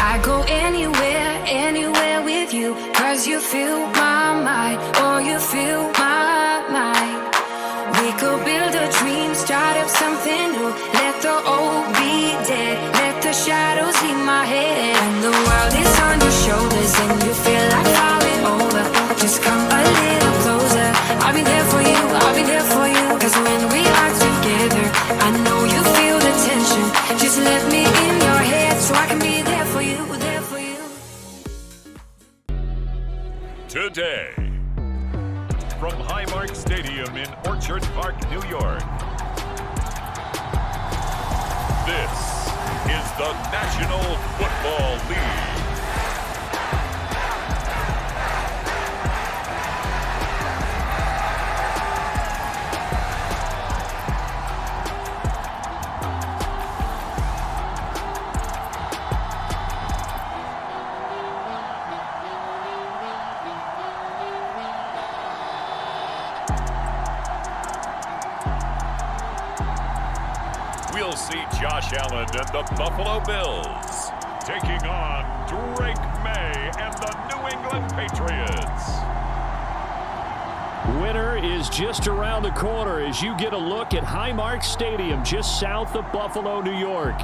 I go anywhere, anywhere with you, 'cause you fill my mind, or you fill my mind. We could build a dream, start up something new. Let the old be dead, let the shadows leave my head. And the world is on your shoulders and you feel like falling over. Just come a little closer. I'll be there for you, I'll be there for you. 'Cause when we are together, I know you feel the tension. Just let me in your head so I can be there for you, there for you. Today, from Highmark Stadium in Orchard Park, New York, this is the National Football League. We'll see Josh Allen and the Buffalo Bills taking on Drake May and the New England Patriots. Winter is just around the corner as you get a look at Highmark Stadium just south of Buffalo, New York.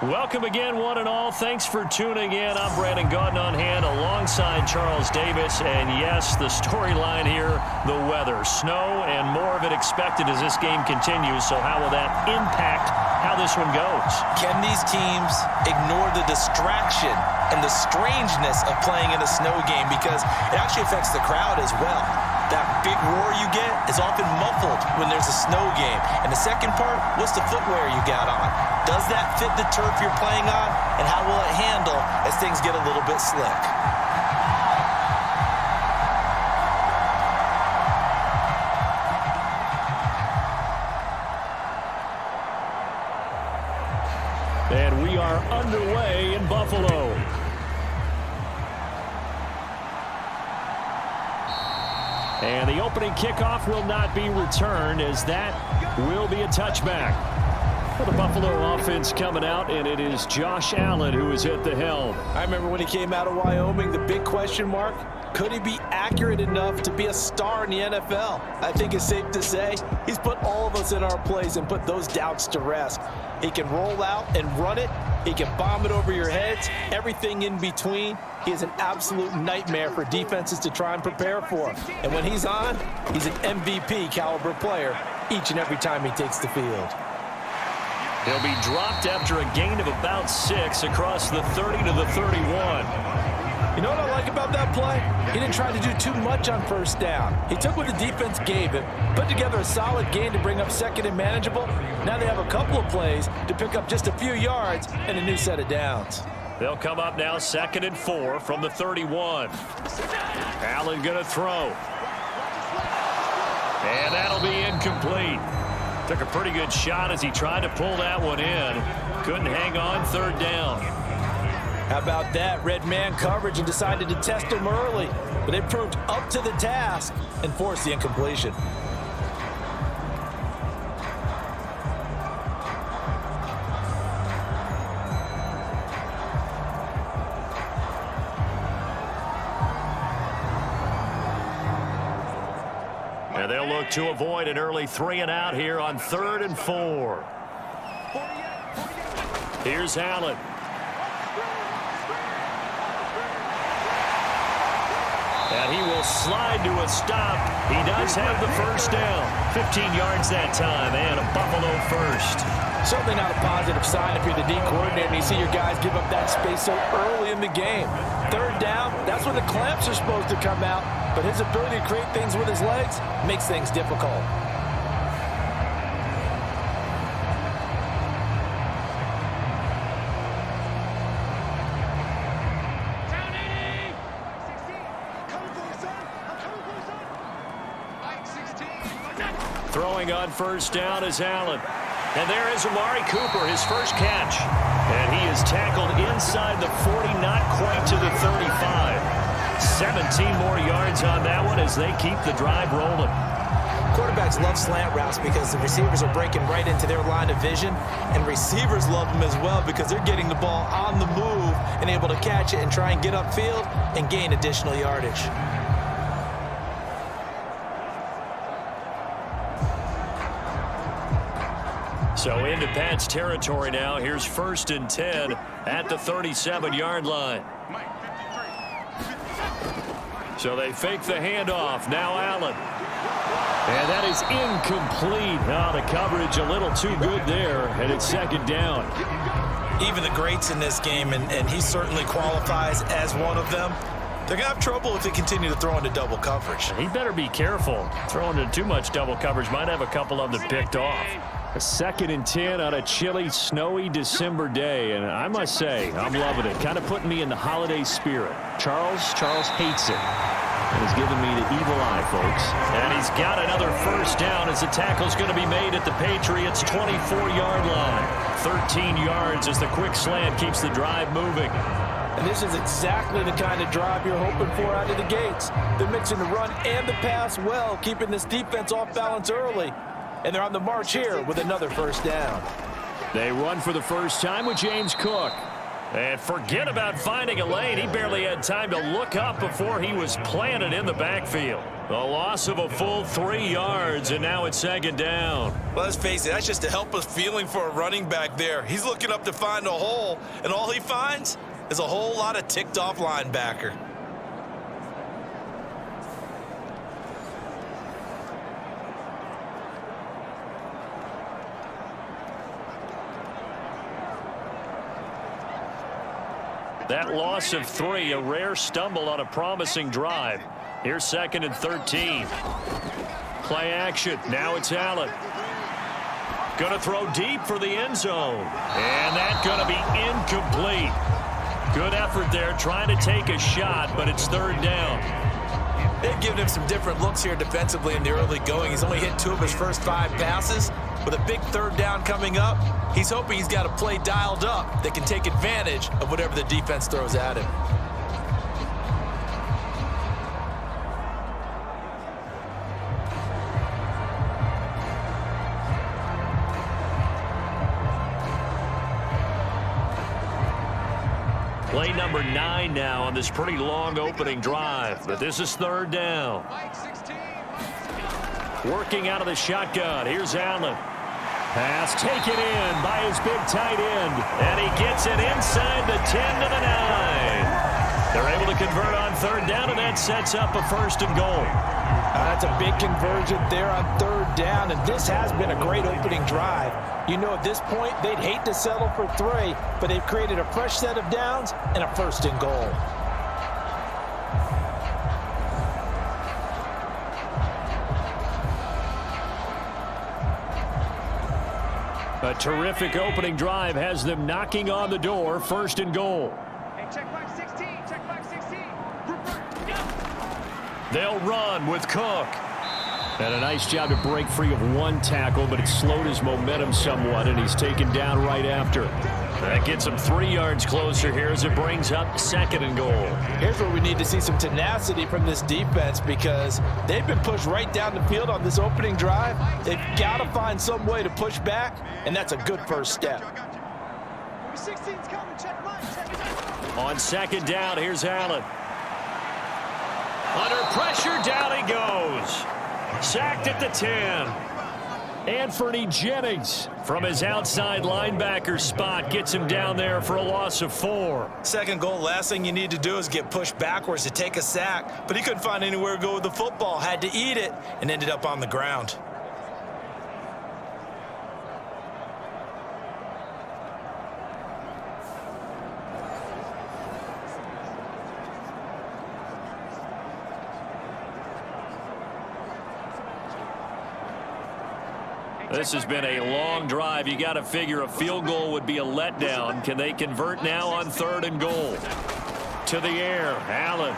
Welcome again, one and all. Thanks for tuning in. I'm Brandon Gaudin on hand alongside Charles Davis. And yes, the storyline here, the weather. Snow and more of it expected as this game continues. So how will that impact how this one goes? Can these teams ignore the distraction and the strangeness of playing in a snow game? Because it actually affects the crowd as well. That big roar you get is often muffled when there's a snow game. And the second part, what's the footwear you got on? Does that fit the turf you're playing on? And how will it handle as things get a little bit slick? And we are underway in Buffalo. And the opening kickoff will not be returned as that will be a touchback. For the Buffalo offense coming out, and it is Josh Allen who is at the helm. I remember when he came out of Wyoming, the big question mark, could he be accurate enough to be a star in the NFL? I think it's safe to say he's put all of us in our place and put those doubts to rest. He can roll out and run it. He can bomb it over your heads, everything in between. He is an absolute nightmare for defenses to try and prepare for. And when he's on, he's an MVP caliber player each and every time he takes the field. He'll be dropped after a gain of about 6 across the 30 to the 31. You know what I like about that play? He didn't try to do too much on first down. He took what the defense gave him, put together a solid gain to bring up second and manageable. Now they have a couple of plays to pick up just a few yards and a new set of downs. They'll come up now 2nd and 4 from the 31. Allen going to throw. And that'll be incomplete. Took a pretty good shot as he tried to pull that one in. Couldn't hang on, 3rd down. How about that? Red man coverage and decided to test him early. But they proved up to the task and forced the incompletion. And they'll look to avoid an early 3 and out here on 3rd and 4. Here's Allen. And he will slide to a stop. He does have the first down. 15 yards that time and a Buffalo first. Certainly not a positive sign if you're the D coordinator and you see your guys give up that space so early in the game. 3rd down, that's when the clamps are supposed to come out. But his ability to create things with his legs makes things difficult. Throwing on first down is Allen. And there is Amari Cooper, his first catch. And he is tackled inside the 40, not quite to the 35. 17 more yards on that one as they keep the drive rolling. Quarterbacks love slant routes because the receivers are breaking right into their line of vision, and receivers love them as well because they're getting the ball on the move and able to catch it and try and get upfield and gain additional yardage. So into Pat's territory now. Here's 1st and 10 at the 37-yard line. So they fake the handoff. Now Allen. And that is incomplete. Oh, the coverage a little too good there, and it's 2nd down. Even the greats in this game, and he certainly qualifies as one of them, they're going to have trouble if they continue to throw into double coverage. He better be careful. Throwing into too much double coverage might have a couple of them picked off. A 2nd and 10 on a chilly, snowy December day, and I must say, I'm loving it. Kind of putting me in the holiday spirit. Charles hates it. And he's giving me the evil eye, folks. And he's got another 1st down as the tackle's going to be made at the Patriots' 24-yard line. 13 yards as the quick slant keeps the drive moving. And this is exactly the kind of drive you're hoping for out of the gates. They're mixing the run and the pass well, keeping this defense off balance early. And they're on the march here with another 1st down. They run for the first time with James Cook. And forget about finding a lane. He barely had time to look up before he was planted in the backfield. The loss of a full 3 yards, and now it's 2nd down. Well, let's face it, that's just a helpless feeling for a running back there. He's looking up to find a hole, and all he finds is a whole lot of ticked-off linebacker. That loss of 3, a rare stumble on a promising drive. Here's 2nd and 13. Play action. Now it's Allen. Going to throw deep for the end zone. And that's going to be incomplete. Good effort there trying to take a shot, but it's 3rd down. They've given him some different looks here defensively in the early going. He's only hit 2 of his first 5 passes. With a big 3rd down coming up, he's hoping he's got a play dialed up that can take advantage of whatever the defense throws at him. Play number 9 now on this pretty long opening drive, but this is 3rd down. Working out of the shotgun. Here's Allen. Pass taken in by his big tight end. And he gets it inside the 10 to the 9. They're able to convert on 3rd down, and that sets up a 1st and goal. That's a big conversion there on 3rd down, and this has been a great opening drive. You know, at this point, they'd hate to settle for 3, but they've created a fresh set of downs and a 1st and goal. A terrific opening drive has them knocking on the door. 1st and goal. Hey, check back 16. Check back 16. They'll run with Cook. And a nice job to break free of 1 tackle, but it slowed his momentum somewhat, and he's taken down right after. That gets him 3 yards closer here as it brings up 2nd and goal. Here's where we need to see some tenacity from this defense because they've been pushed right down the field on this opening drive. They've got to find some way to push back, and that's a good first step. On 2nd down, here's Allen. Under pressure, down he goes. Sacked at the 10. Anthony Jennings from his outside linebacker spot gets him down there for a loss of 4. 2nd goal, last thing you need to do is get pushed backwards to take a sack, but he couldn't find anywhere to go with the football, had to eat it, and ended up on the ground. This has been a long drive. You got to figure a field goal would be a letdown. Can they convert now on 3rd and goal? To the air, Allen.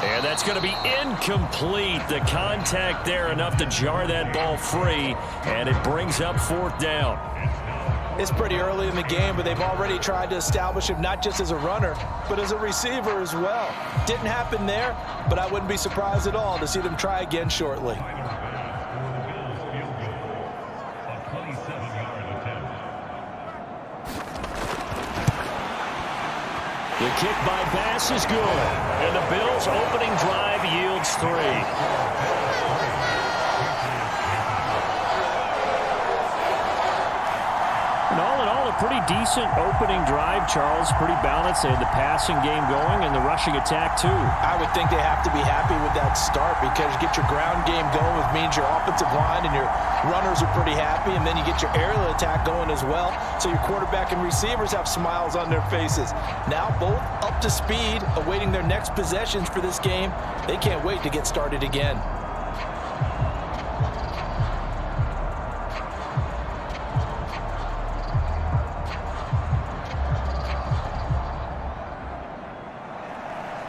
And that's going to be incomplete. The contact there enough to jar that ball free, and it brings up 4th down. It's pretty early in the game, but they've already tried to establish him not just as a runner, but as a receiver as well. Didn't happen there, but I wouldn't be surprised at all to see them try again shortly. The kick by Bass is good, and the Bills' opening drive yields 3. And all in all, a pretty decent opening drive, Charles. Pretty balanced. They had the passing game going and the rushing attack, too. I would think they have to be happy with that start because you get your ground game going, which means your offensive line and your runners are pretty happy, and then you get your aerial attack going as well. So your quarterback and receivers have smiles on their faces. Now both up to speed, awaiting their next possessions for this game. They can't wait to get started again.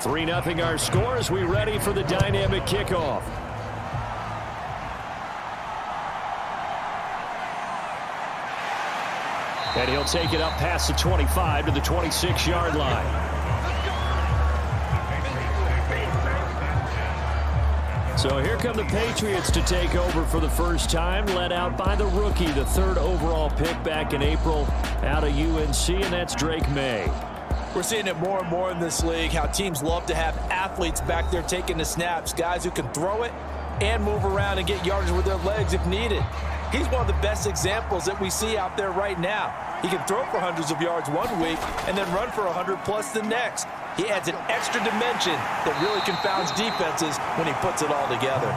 Three 3-0 our score as we ready for the dynamic kickoff. And he'll take it up past the 25 to the 26-yard line. So here come the Patriots to take over for the first time, led out by the rookie, the 3rd overall pick back in April out of UNC, and that's Drake May. We're seeing it more and more in this league, how teams love to have athletes back there taking the snaps, guys who can throw it and move around and get yardage with their legs if needed. He's one of the best examples that we see out there right now. He can throw for hundreds of yards one week and then run for 100+ the next. He adds an extra dimension that really confounds defenses when he puts it all together.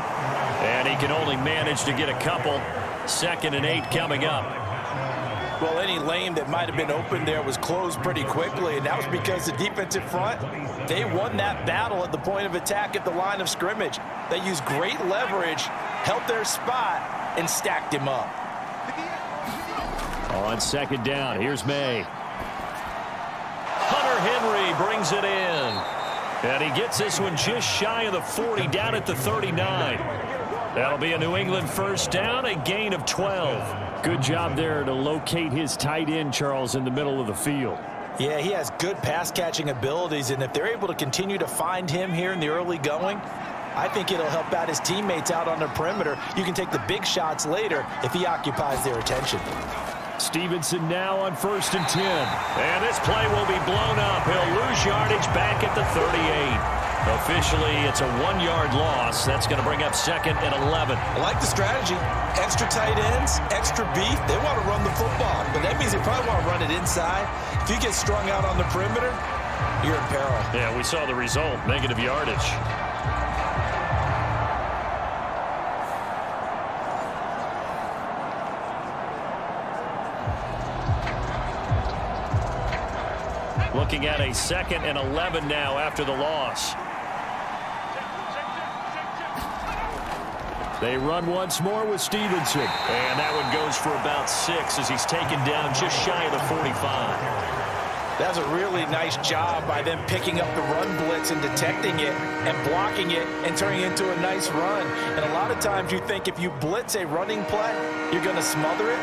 And he can only manage to get a couple. 2nd and 8 coming up. Well, any lane that might have been open there was closed pretty quickly, and that was because the defensive front, they won that battle at the point of attack at the line of scrimmage. They used great leverage, held their spot, and stacked him up. On 2nd down, here's May. Hunter Henry brings it in. And he gets this one just shy of the 40, down at the 39. That'll be a New England first down, a gain of 12. Good job there to locate his tight end, Charles, in the middle of the field. Yeah, he has good pass-catching abilities, and if they're able to continue to find him here in the early going, I think it'll help out his teammates out on the perimeter. You can take the big shots later if he occupies their attention. Stevenson now on 1st and 10. And this play will be blown up. He'll lose yardage back at the 38. Officially, it's a 1-yard loss. That's going to bring up 2nd and 11. I like the strategy. Extra tight ends, extra beef. They want to run the football, but that means they probably want to run it inside. If you get strung out on the perimeter, you're in peril. Yeah, we saw the result, negative yardage. Looking at a 2nd and 11 now after the loss. They run once more with Stevenson. And that one goes for about 6 as he's taken down just shy of the 45. That's a really nice job by them picking up the run blitz and detecting it and blocking it and turning it into a nice run. And a lot of times you think if you blitz a running play, you're going to smother it.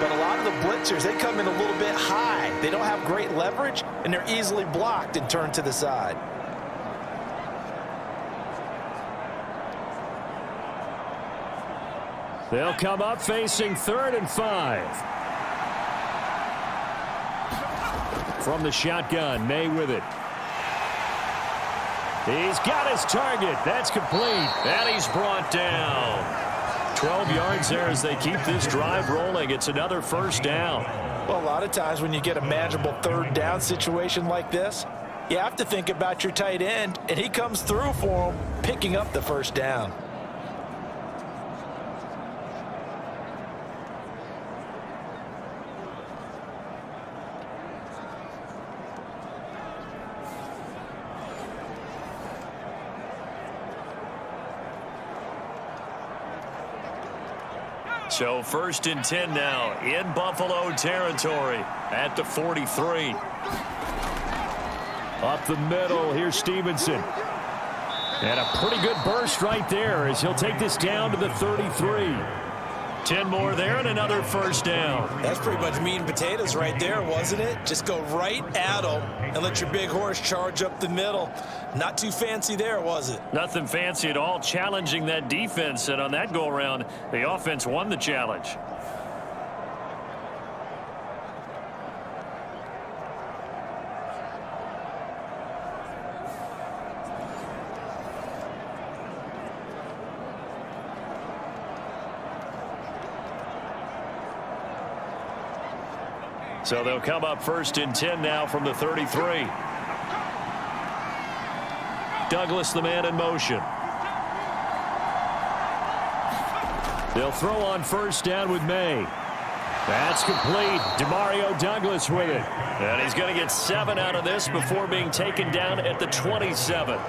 But a lot of the blitzers, they come in a little bit high. They don't have great leverage, and they're easily blocked and turned to the side. They'll come up facing 3rd and 5. From the shotgun, May with it. He's got his target. That's complete. And he's brought down. 12 yards there as they keep this drive rolling. It's another first down. Well, a lot of times when you get a manageable 3rd down situation like this, you have to think about your tight end, and he comes through for him, picking up the first down. So 1st and 10 now in Buffalo territory at the 43. Up the middle, here's Stevenson. And a pretty good burst right there as he'll take this down to the 33. 10 more there and another first down. That's pretty much meat and potatoes right there, wasn't it? Just go right at them and let your big horse charge up the middle. Not too fancy there, was it? Nothing fancy at all, challenging that defense, and on that go-around, the offense won the challenge. So they'll come up 1st and 10 now from the 33. Douglas, the man in motion. They'll throw on 1st down with May. That's complete. Demario Douglas with it. And he's going to get 7 out of this before being taken down at the 27.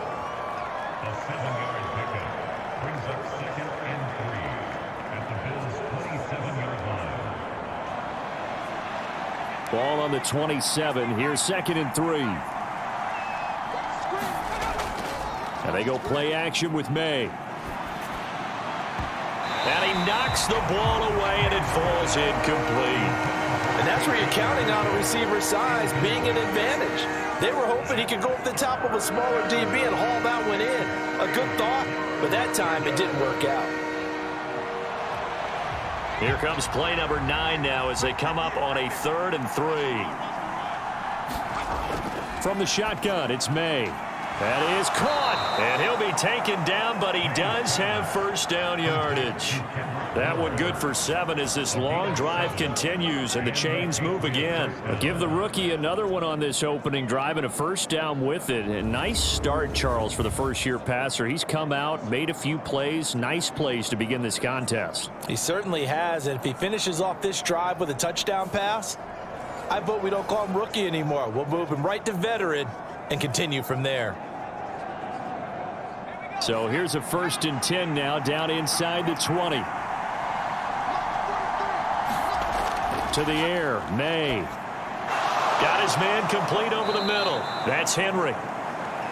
Ball on the 27. Here's 2nd and 3. And they go play action with May. And he knocks the ball away, and it falls incomplete. And that's where you're counting on a receiver's size being an advantage. They were hoping he could go up the top of a smaller DB and haul that one in. A good thought, but that time it didn't work out. Here comes play number 9 now as they come up on a 3rd and 3. From the shotgun, it's May. That is caught, and he'll be taken down, but he does have 1st down yardage. That one good for 7 as this long drive continues and the chains move again. Give the rookie another one on this opening drive and a 1st down with it. A nice start, Charles, for the first-year passer. He's come out, made a few plays, nice plays to begin this contest. He certainly has, and if he finishes off this drive with a touchdown pass, I vote we don't call him rookie anymore. We'll move him right to veteran and continue from there. So here's a 1st and 10 now down inside the 20. To the air, May. Got his man complete over the middle. That's Henry.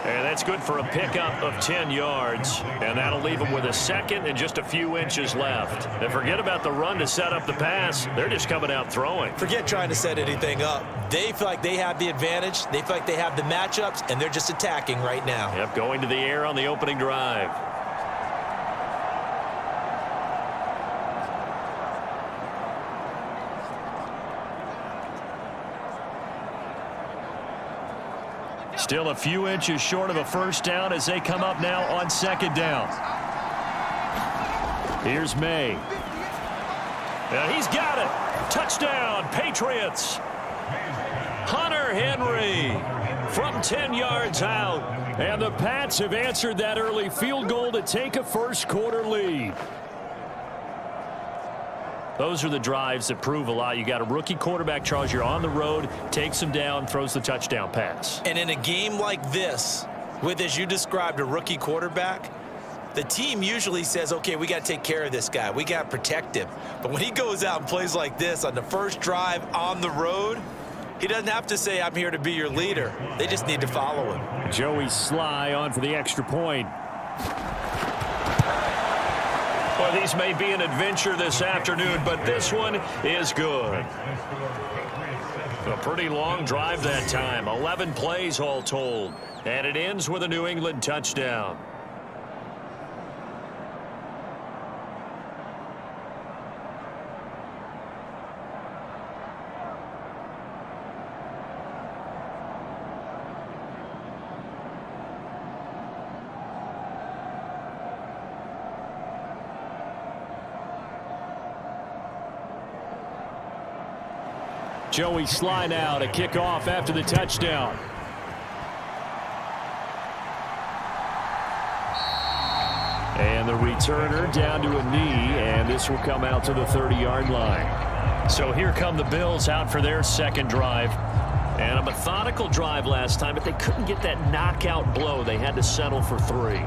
And that's good for a pickup of 10 yards. And that'll leave him with a 2nd and just a few inches left. And forget about the run to set up the pass. They're just coming out throwing. Forget trying to set anything up. They feel like they have the advantage. They feel like they have the matchups, and they're just attacking right now. Yep, going to the air on the opening drive. Still a few inches short of a 1st down as they come up now on 2nd down. Here's May. And he's got it. Touchdown, Patriots. Hunter Henry from 10 yards out. And the Pats have answered that early field goal to take a first-quarter lead. Those are the drives that prove a lot. You got a rookie quarterback, Charles. You're on the road, takes him down, throws the touchdown pass. And in a game like this, with, as you described, a rookie quarterback, the team usually says, okay, we got to take care of this guy. We got to protect him. But when he goes out and plays like this on the first drive on the road, he doesn't have to say, I'm here to be your leader. They just need to follow him. Joey Sly on for the extra point. Well, these may be an adventure this afternoon, but this one is good. A pretty long drive that time. 11 plays all told. And it ends with a New England touchdown. Joey Sly now to kick off after the touchdown. And the returner down to a knee, and this will come out to the 30-yard line. So here come the Bills out for their 2nd drive. And a methodical drive last time, but they couldn't get that knockout blow. They had to settle for 3.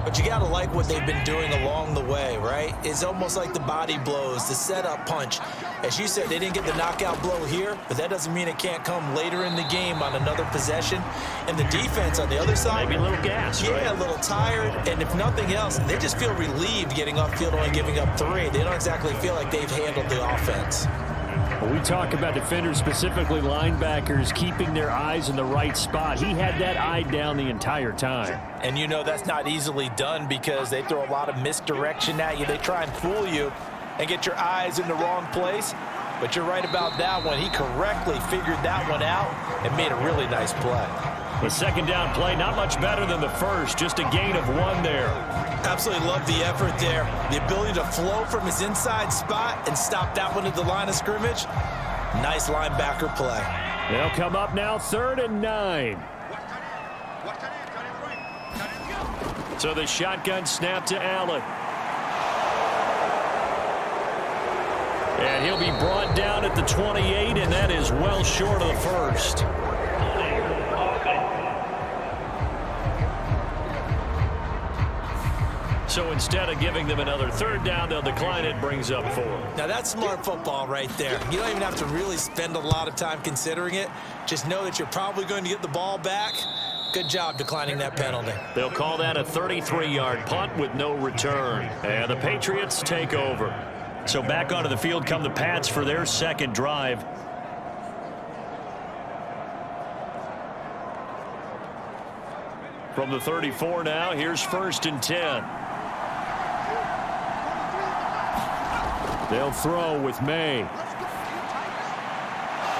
But you got to like what they've been doing along the way, right? right, is almost like the body blows, the setup punch. As you said, they didn't get the knockout blow here, but that doesn't mean it can't come later in the game on another possession. And the defense on the other side, maybe a little gas, yeah, right? a little tired. And if nothing else, they just feel relieved getting off field only giving up 3. They don't exactly feel like they've handled the offense. Well, we talk about defenders, specifically linebackers, keeping their eyes in the right spot. He had that eye down the entire time. And you know that's not easily done because they throw a lot of misdirection at you. They try and fool you and get your eyes in the wrong place. But you're right about that one. He correctly figured that one out and made a really nice play. The second down play, not much better than the first, just a gain of 1 there. Absolutely love the effort there. The ability to flow from his inside spot and stop that one at the line of scrimmage. Nice linebacker play. They'll come up now, 3rd and 9. So the shotgun snap to Allen. And he'll be brought down at the 28, and that is well short of the first. So instead of giving them another 3rd down, they'll decline it, brings up 4. Now that's smart football right there. You don't even have to really spend a lot of time considering it. Just know that you're probably going to get the ball back. Good job declining that penalty. They'll call that a 33-yard punt with no return. And the Patriots take over. So back onto the field come the Pats for their second drive. From the 34 now, here's 1st and 10. They'll throw with May.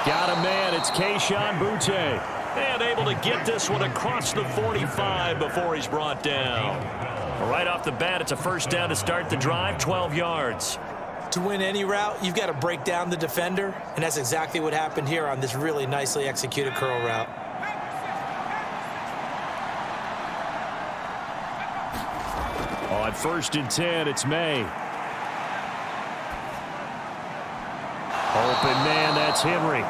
Got a man. It's Kayshon Boutte. And able to get this one across the 45 before he's brought down. Right off the bat, it's a 1st down to start the drive, 12 yards. To win any route, you've got to break down the defender, and that's exactly what happened here on this really nicely executed curl route. On 1st and 10, it's May. Open man, that's Henry.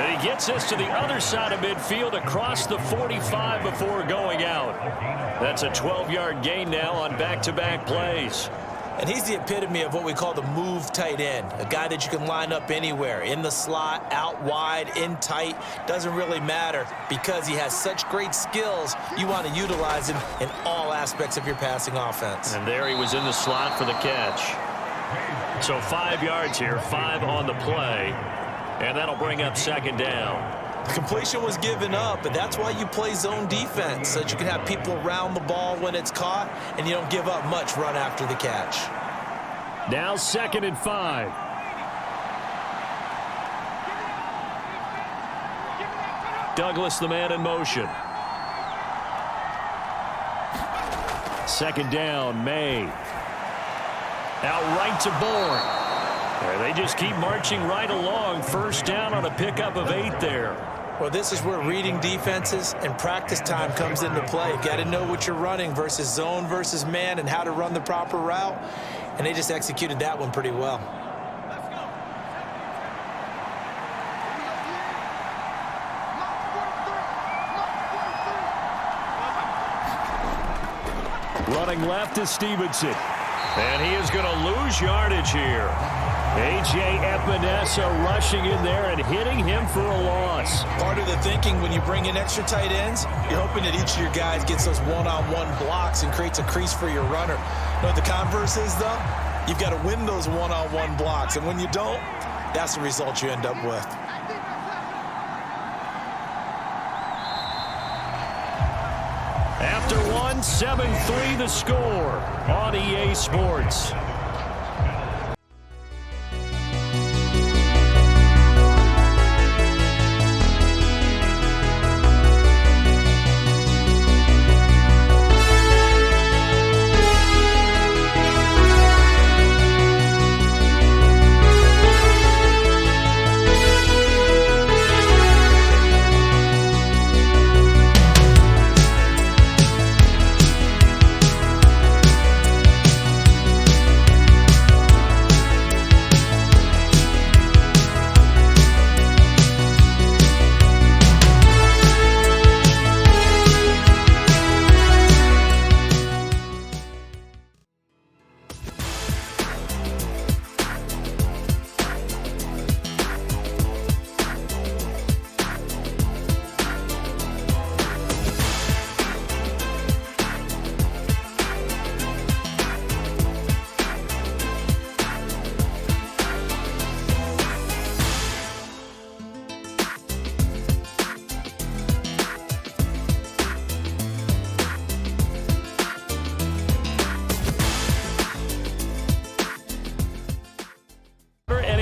And he gets this to the other side of midfield across the 45 before going out. That's a 12-yard gain now on back-to-back plays. And he's the epitome of what we call the move tight end, a guy that you can line up anywhere, in the slot, out wide, in tight, doesn't really matter because he has such great skills. You want to utilize him in all aspects of your passing offense. And there he was in the slot for the catch. So 5 yards here, 5 on the play, and that'll bring up 2nd down. The completion was given up, but that's why you play zone defense, so that you can have people around the ball when it's caught, and you don't give up much run after the catch. Now 2nd and 5. Douglas, the man in motion. 2nd down, May. Out right to Bourne. They just keep marching right along. 1st down on a pickup of 8 there. Well, this is where reading defenses and practice time comes into play. Got to know what you're running versus zone versus man and how to run the proper route. And they just executed that one pretty well. Running left is Stevenson. And he is going to lose yardage here. A.J. Epinesa rushing in there and hitting him for a loss. Part of the thinking when you bring in extra tight ends, you're hoping that each of your guys gets those one-on-one blocks and creates a crease for your runner. You know what the converse is, though? You've got to win those one-on-one blocks, and when you don't, that's the result you end up with. After 7-3 the score on EA Sports.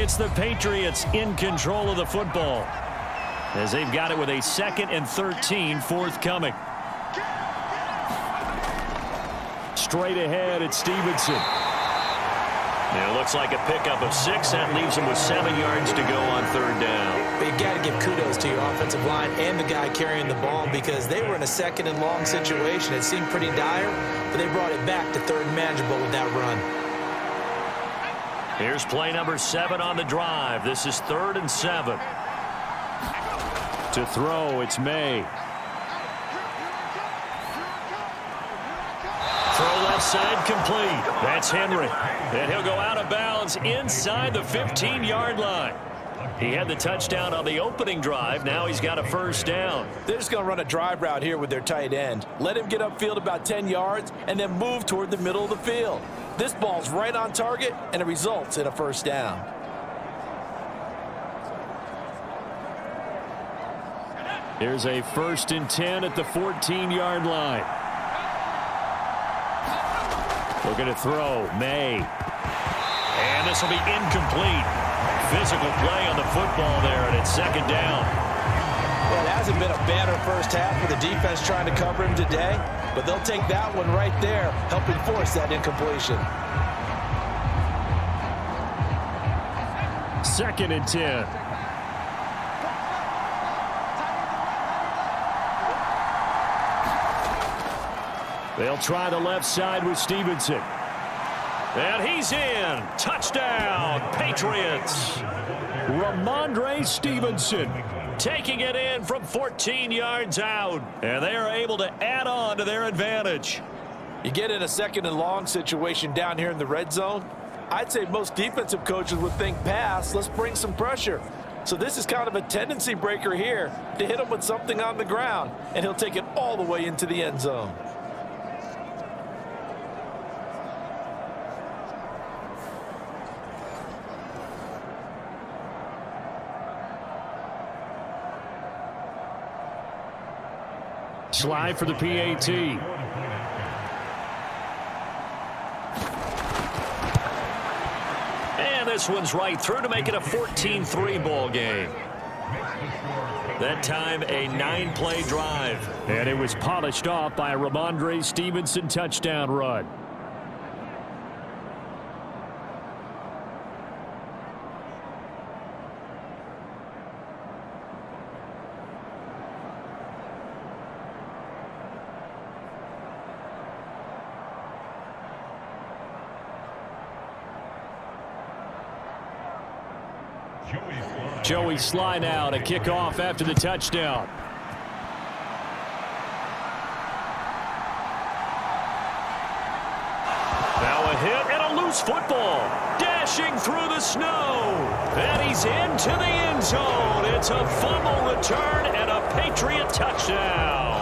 It's the Patriots in control of the football as they've got it with a 2nd and 13 forthcoming. Straight ahead, it's Stevenson. It looks like a pickup of 6. That leaves him with 7 yards to go on 3rd down. But you got to give kudos to your offensive line and the guy carrying the ball because they were in a 2nd and long situation. It seemed pretty dire, but they brought it back to 3rd and manageable with that run. Here's play number 7 on the drive. This is 3rd and 7. To throw, it's May. Throw left side complete. That's Henry. And he'll go out of bounds inside the 15-yard line. He had the touchdown on the opening drive. Now he's got a 1st down. They're just going to run a drive route here with their tight end. Let him get upfield about 10 yards and then move toward the middle of the field. This ball's right on target, and it results in a 1st down. Here's a 1st and 10 at the 14-yard line. Looking to throw, May. And this will be incomplete. Physical play on the football there, and it's 2nd down. Well, it hasn't been a banner 1st half with the defense trying to cover him today, but they'll take that one right there, helping force that incompletion. 2nd and 10. They'll try the left side with Stevenson. And he's in. Touchdown, Patriots. Ramondre Stevenson taking it in from 14 yards out. And they are able to add on to their advantage. You get in a 2nd and long situation down here in the red zone, I'd say most defensive coaches would think pass. Let's bring some pressure. So this is kind of a tendency breaker here to hit him with something on the ground, and he'll take it all the way into the end zone. Slide for the PAT. And this one's right through to make it a 14-3 ball game. That time a 9-play drive. And it was polished off by a Ramondre Stevenson touchdown run. Joey Sly now to kick off after the touchdown. Now a hit and a loose football. Dashing through the snow. And he's into the end zone. It's a fumble return and a Patriot touchdown.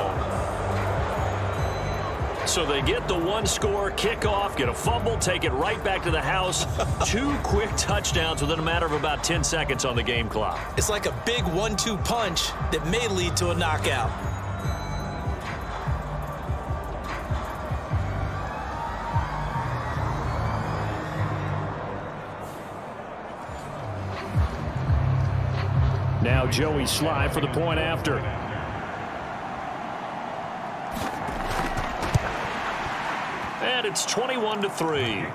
So they get the 1-score kickoff, get a fumble, take it right back to the house. 2 quick touchdowns within a matter of about 10 seconds on the game clock. It's like a big 1-2 punch that may lead to a knockout. Now Joey Sly for the point after. And it's 21-3.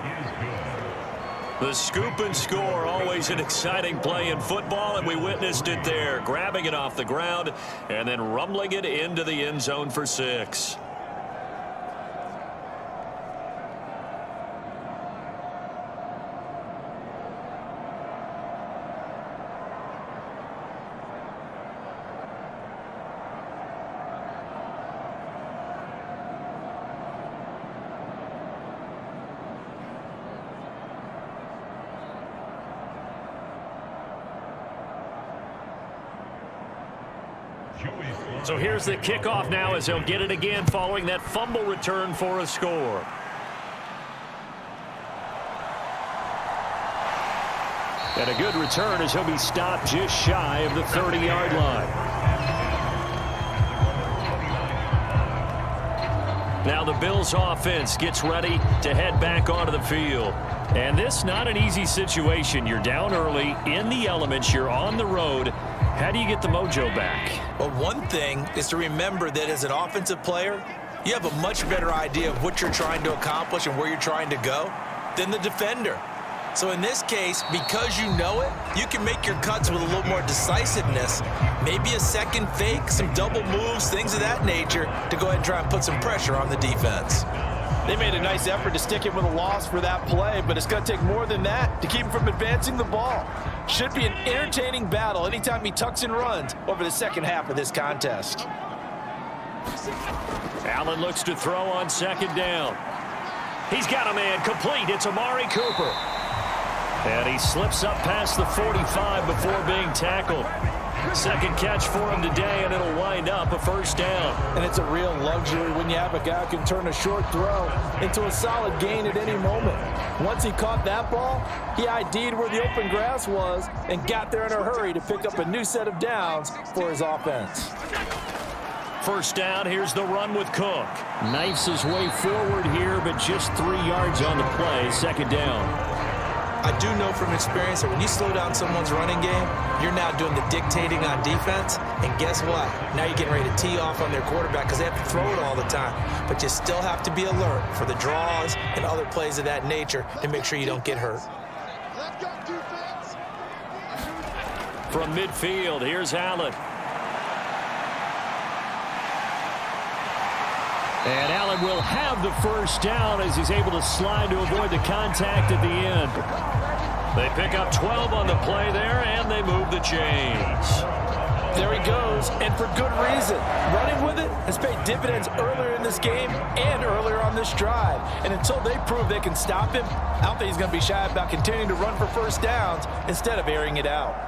The scoop and score, always an exciting play in football, and we witnessed it there, grabbing it off the ground and then rumbling it into the end zone for 6. So here's the kickoff now as he'll get it again following that fumble return for a score. And a good return as he'll be stopped just shy of the 30-yard line. Now the Bills offense gets ready to head back onto the field. And this not an easy situation. You're down early in the elements. You're on the road. How do you get the mojo back? Well, one thing is to remember that as an offensive player, you have a much better idea of what you're trying to accomplish and where you're trying to go than the defender. So in this case, because you know it, you can make your cuts with a little more decisiveness, maybe a second fake, some double moves, things of that nature, to go ahead and try and put some pressure on the defense. They made a nice effort to stick it with a loss for that play, but it's going to take more than that to keep him from advancing the ball. Should be an entertaining battle anytime he tucks and runs over the second half of this contest. Allen looks to throw on second down. He's got a man complete. It's Amari Cooper. And he slips up past the 45 before being tackled. Second catch for him today, and it'll wind up a first down. And it's a real luxury when you have a guy who can turn a short throw into a solid gain at any moment. Once he caught that ball, he ID'd where the open grass was and got there in a hurry to pick up a new set of downs for his offense. First down, here's the run with Cook. Knifes his way forward here, but just 3 yards on the play. Second down. I do know from experience that when you slow down someone's running game, you're now doing the dictating on defense. And guess what? Now you're getting ready to tee off on their quarterback because they have to throw it all the time. But you still have to be alert for the draws and other plays of that nature to make sure you don't get hurt. From midfield, here's Allen. And Allen will have the first down as he's able to slide to avoid the contact at the end. They pick up 12 on the play there, and they move the chains. There he goes, and for good reason. Running with it has paid dividends earlier in this game and earlier on this drive. And until they prove they can stop him, I don't think he's going to be shy about continuing to run for first downs instead of airing it out.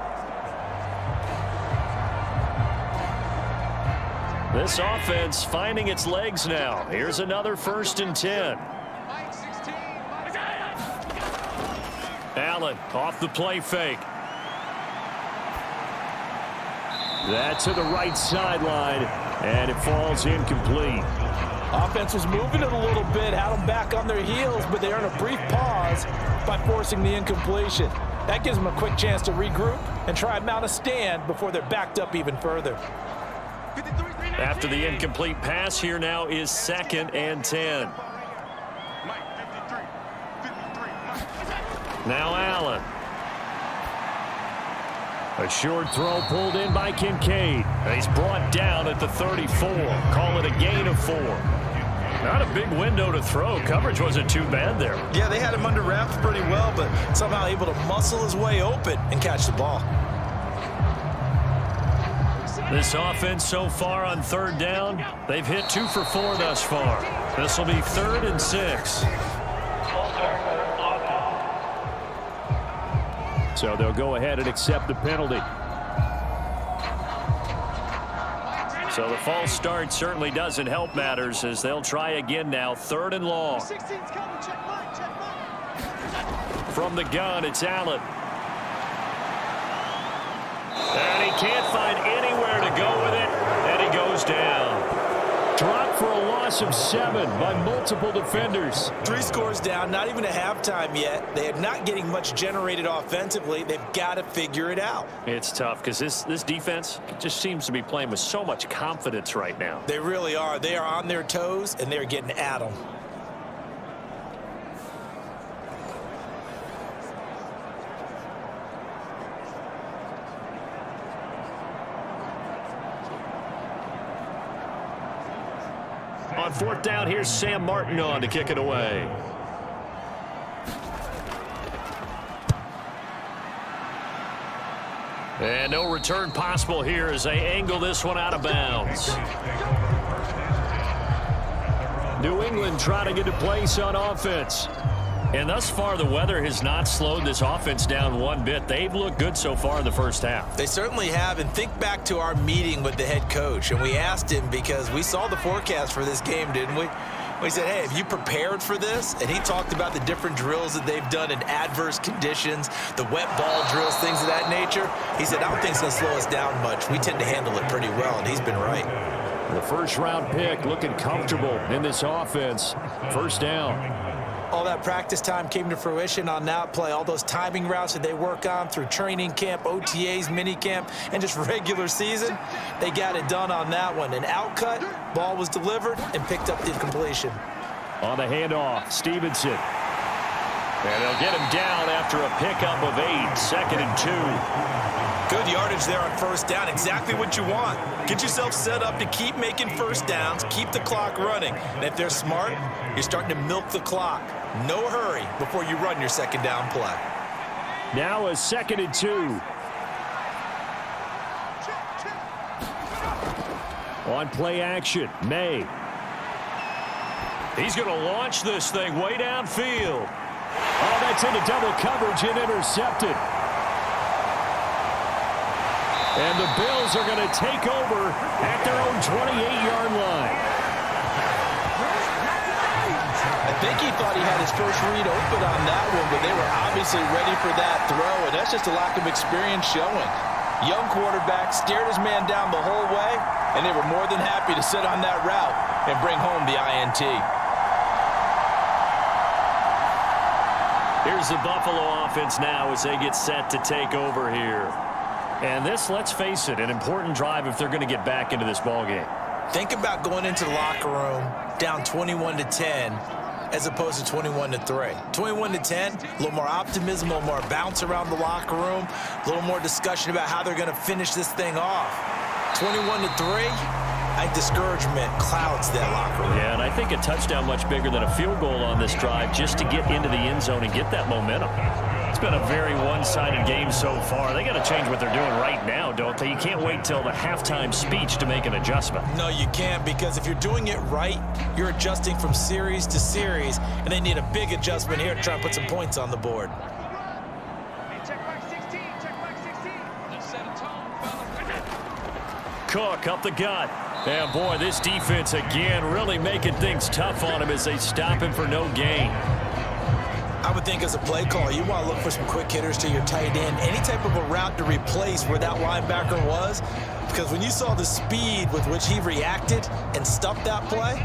This offense finding its legs now. Here's another 1st and 10. Allen off the play fake. That's to the right sideline, and it falls incomplete. Offense was moving it a little bit, had them back on their heels, but they earn a brief pause by forcing the incompletion. That gives them a quick chance to regroup and try and mount a stand before they're backed up even further. After the incomplete pass, here now is 2nd and 10. Now Allen. A short throw pulled in by Kincaid. He's brought down at the 34. Call it a gain of 4. Not a big window to throw. Coverage wasn't too bad there. Yeah, they had him under wraps pretty well, but somehow able to muscle his way open and catch the ball. This offense so far on 3rd down, they've hit 2 for 4 thus far. This will be 3rd and 6. So they'll go ahead and accept the penalty. So the false start certainly doesn't help matters as they'll try again now. 3rd and long. From the gun, it's Allen. And he can't find anywhere to go with it, and he goes down. Dropped for a loss of 7 by multiple defenders. 3 scores down, not even at halftime yet. They are not getting much generated offensively. They've got to figure it out. It's tough because this defense just seems to be playing with so much confidence right now. They really are. They are on their toes, and they're getting at them. On 4th down, here's Sam Martin on to kick it away. And no return possible here as they angle this one out of bounds. New England trying to get a place on offense. And thus far, the weather has not slowed this offense down one bit. They've looked good so far in the first half. They certainly have. And think back to our meeting with the head coach. And we asked him because we saw the forecast for this game, didn't we? We said, hey, have you prepared for this? And he talked about the different drills that they've done in adverse conditions, the wet ball drills, things of that nature. He said, I don't think it's going to slow us down much. We tend to handle it pretty well, and he's been right. The 1st round pick looking comfortable in this offense. 1st down. all that practice time came to fruition on that play. All those timing routes that they work on through training camp, OTAs, minicamp, and just regular season, they got it done on that one. An outcut, ball was delivered, and picked up the completion. On the handoff, Stevenson. And they'll get him down after a pickup of 8, 2nd and 2. Good yardage there on first down. Exactly what you want. Get yourself set up to keep making first downs, keep the clock running. And if they're smart, you're starting to milk the clock. No hurry before you run your second down play. Now a 2nd and 2. On play action, May. He's going to launch this thing way downfield. Oh, that's into double coverage and intercepted. And the Bills are going to take over at their own 28-yard line. I think he thought he had his first read open on that one, but they were obviously ready for that throw, and that's just a lack of experience showing. Young quarterback stared his man down the whole way, and they were more than happy to sit on that route and bring home the INT. Here's the Buffalo offense now as they get set to take over here. And this, let's face it, an important drive if they're going to get back into this ballgame. Think about going into the locker room down 21-10 as opposed to 21-3. 21-10, a little more optimism, a little more bounce around the locker room, a little more discussion about how they're going to finish this thing off. 21-3, I think discouragement clouds that locker room. Yeah, and I think a touchdown much bigger than a field goal on this drive just to get into the end zone and get that momentum. It's been a very one-sided game so far. They got to change what they're doing right now, don't they? You can't wait till the halftime speech to make an adjustment. No, you can't, because if you're doing it right, you're adjusting from series to series, and they need a big adjustment here to try and put some points on the board. Check back 16, check back 16. Let's set a tone, fellas. Cook up the gut. And boy, this defense again really making things tough on him as they stop him for no gain. I would think as a play caller, you want to look for some quick hitters to your tight end, any type of a route to replace where that linebacker was, because when you saw the speed with which he reacted and stuffed that play,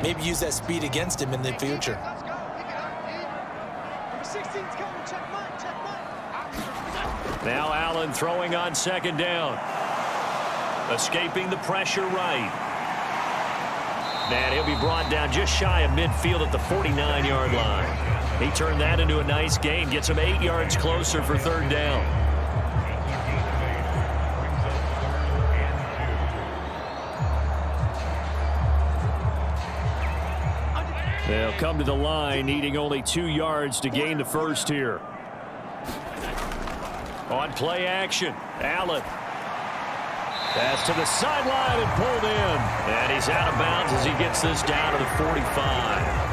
maybe use that speed against him in the future. Let's go. Pick it up, D. Number 16's coming. Check mine, check mine. Now Allen throwing on second down. Escaping the pressure right. And he'll be brought down just shy of midfield at the 49-yard line. He turned that into a nice gain, gets him 8 yards closer for third down. They'll come to the line, needing only 2 yards to gain the first here. On play action, Allen. Pass to the sideline and pulled in. And he's out of bounds as he gets this down to the 45.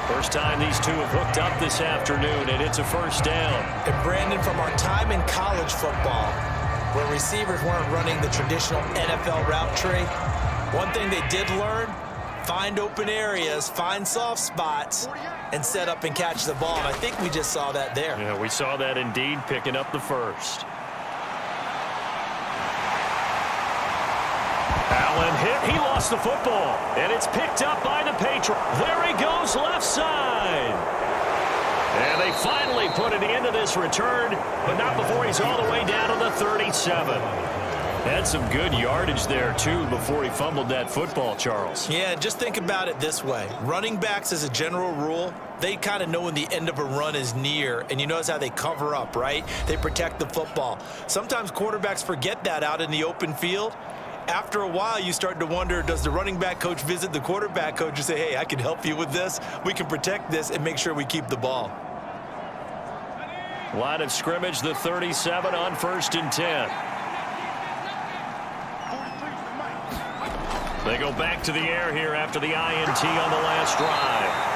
First time these two have hooked up this afternoon, and it's a first down. And Brandon, from our time in college football, where receivers weren't running the traditional NFL route tree, one thing they did learn, find open areas, find soft spots, and set up and catch the ball. And I think we just saw that there. Yeah, we saw that indeed, picking up the first. Allen hit. He lost the football. And it's picked up by the Patriots. There he goes, left side. And they finally put an end to this return, but not before he's all the way down to the 37. Had some good yardage there, too, before he fumbled that football, Charles. Yeah, just think about it this way. Running backs, as a general rule, they kind of know when the end of a run is near, and you notice how they cover up, right? They protect the football. Sometimes quarterbacks forget that out in the open field. After a while, you start to wonder, does the running back coach visit the quarterback coach and say, hey, I can help you with this, we can protect this, and make sure we keep the ball. Line of scrimmage, the 37 on 1st and 10. They go back to the air here after the INT on the last drive.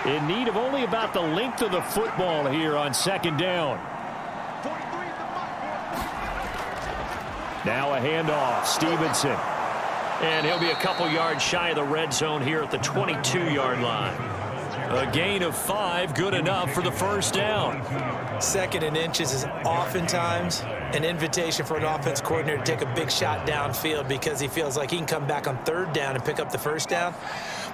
In need of only about the length of the football here on second down. Now a handoff, Stevenson. And he'll be a couple yards shy of the red zone here at the 22-yard line. A gain of 5, good enough for the first down. 2nd and inches is oftentimes an invitation for an offense coordinator to take a big shot downfield because he feels like he can come back on 3rd down and pick up the first down.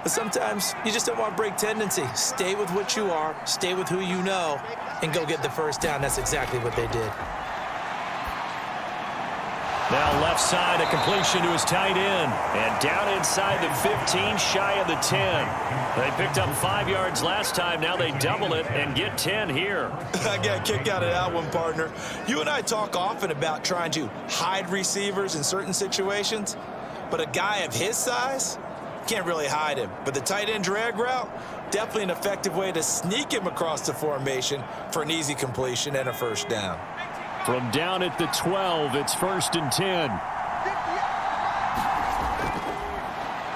But sometimes you just don't want to break tendency. Stay with what you are, stay with who you know, and go get the first down. That's exactly what they did. Now left side, a completion to his tight end. And down inside the 15, shy of the 10. They picked up 5 yards last time. Now they double it and get 10 here. I got a kick out of that one, partner. You and I talk often about trying to hide receivers in certain situations. But a guy of his size can't really hide him. But the tight end drag route, definitely an effective way to sneak him across the formation for an easy completion and a first down. From down at the 12, it's 1st and 10.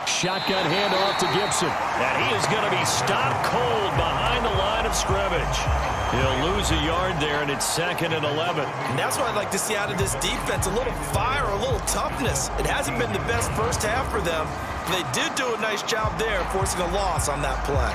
Shotgun handoff to Gibson. And he is going to be stopped cold behind the line of scrimmage. He'll lose a yard there, and it's 2nd and 11. And that's what I'd like to see out of this defense, a little fire, a little toughness. It hasn't been the best first half for them, but they did do a nice job there, forcing a loss on that play.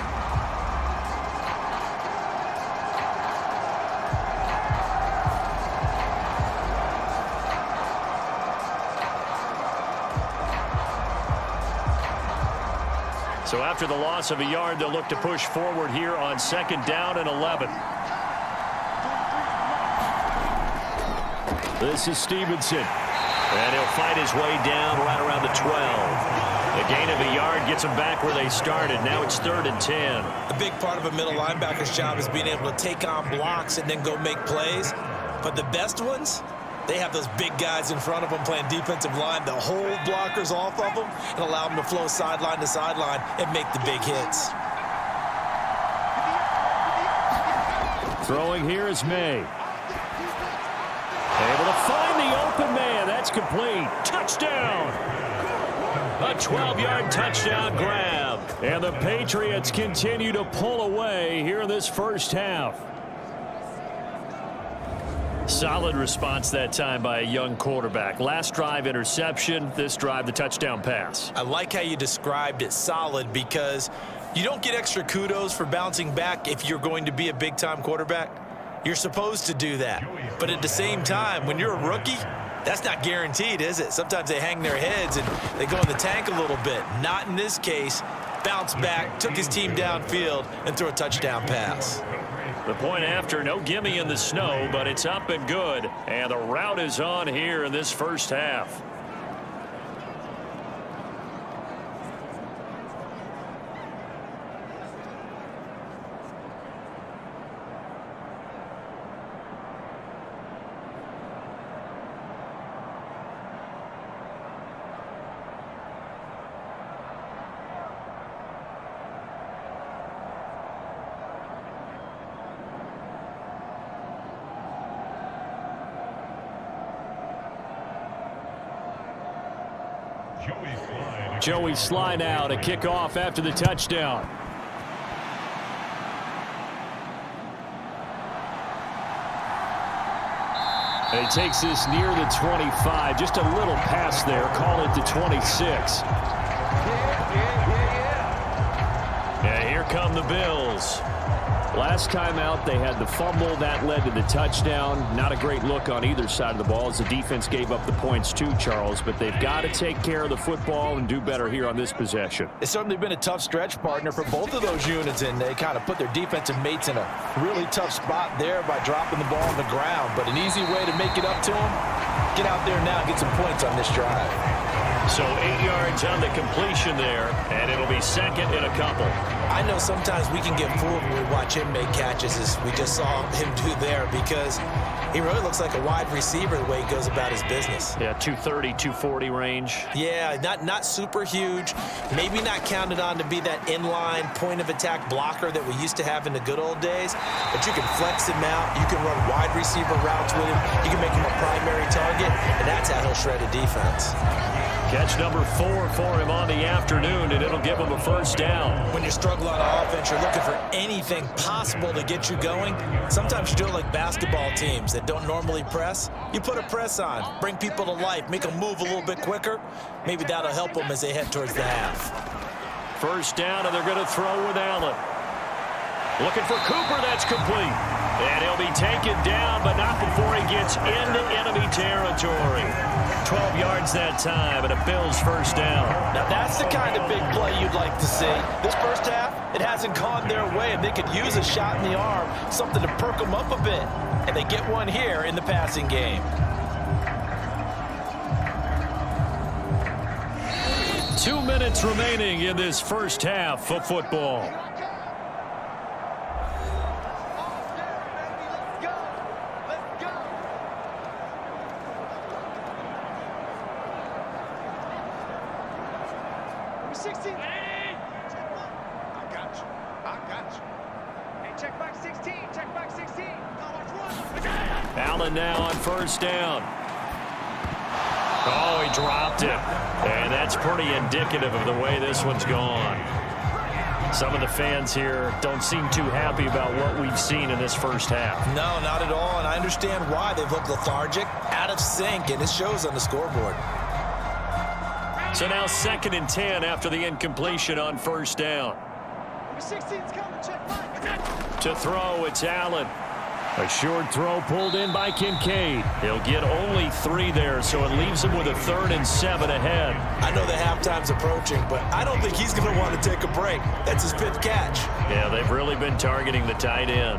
So after the loss of a yard, they'll look to push forward here on 2nd down and 11. This is Stevenson. And he'll fight his way down right around the 12. A gain of a yard gets them back where they started. Now it's 3rd and 10. A big part of a middle linebacker's job is being able to take on blocks and then go make plays. But the best ones, they have those big guys in front of them playing defensive line that hold blockers off of them and allow them to flow sideline to sideline and make the big hits. Throwing here is May. Able to find the open man. That's complete. Touchdown. A 12-yard touchdown grab. And the Patriots continue to pull away here in this first half. Solid response that time by a young quarterback. Last drive, interception. This drive, the touchdown pass. I like how you described it, solid, because you don't get extra kudos for bouncing back if you're going to be a big-time quarterback. You're supposed to do that. But at the same time, when you're a rookie, that's not guaranteed, is it? Sometimes they hang their heads and they go in the tank a little bit. Not in this case. Bounced back, took his team downfield, and threw a touchdown pass. The point after, no gimme in the snow, but it's up and good. And the route is on here in this first half. Joey Sly now to kick off after the touchdown. And he takes this near the 25. Just a little pass there. Call it the 26. Yeah, here come the Bills. Last time out, they had the fumble. That led to the touchdown. Not a great look on either side of the ball as the defense gave up the points too, Charles. But they've got to take care of the football and do better here on this possession. It's certainly been a tough stretch, partner, for both of those units, and they kind of put their defensive mates in a really tough spot there by dropping the ball on the ground. But an easy way to make it up to them, get out there now and get some points on this drive. So 8 yards on the completion there, and it'll be 2nd and a couple. I know sometimes we can get fooled when we watch him make catches, as we just saw him do there, because he really looks like a wide receiver the way he goes about his business. Yeah, 230, 240 range. Yeah, not super huge. Maybe not counted on to be that inline point-of-attack blocker that we used to have in the good old days, but you can flex him out. You can run wide receiver routes with him. You can make him a primary target, and that's how he'll shred a defense. Catch number 4 for him on the afternoon, and it'll give him a first down. When you struggle on offense, you're looking for anything possible to get you going. Sometimes you do it like basketball teams that don't normally press. You put a press on, bring people to life, make them move a little bit quicker. Maybe that'll help them as they head towards the half. First down, and they're going to throw with Allen. Looking for Cooper. That's complete. And he'll be taken down, but not before he gets into enemy territory. 12 yards that time, and a Bills first down. Now that's the kind of big play you'd like to see. This first half, it hasn't gone their way, and they could use a shot in the arm, something to perk them up a bit. And they get one here in the passing game. 2 minutes remaining in this first half of football. Allen now on first down. Oh, he dropped it. And that's pretty indicative of the way this one's gone. Some of the fans here don't seem too happy about what we've seen in this first half. No, not at all, and I understand why. They've looked lethargic, out of sync, and it shows on the scoreboard. So now 2nd and 10 after the incompletion on first down. To throw, it's Allen. A short throw pulled in by Kincaid. He'll get only 3 there, so it leaves him with a 3rd and 7 ahead. I know the halftime's approaching, but I don't think he's going to want to take a break. That's his 5th catch. Yeah, they've really been targeting the tight end.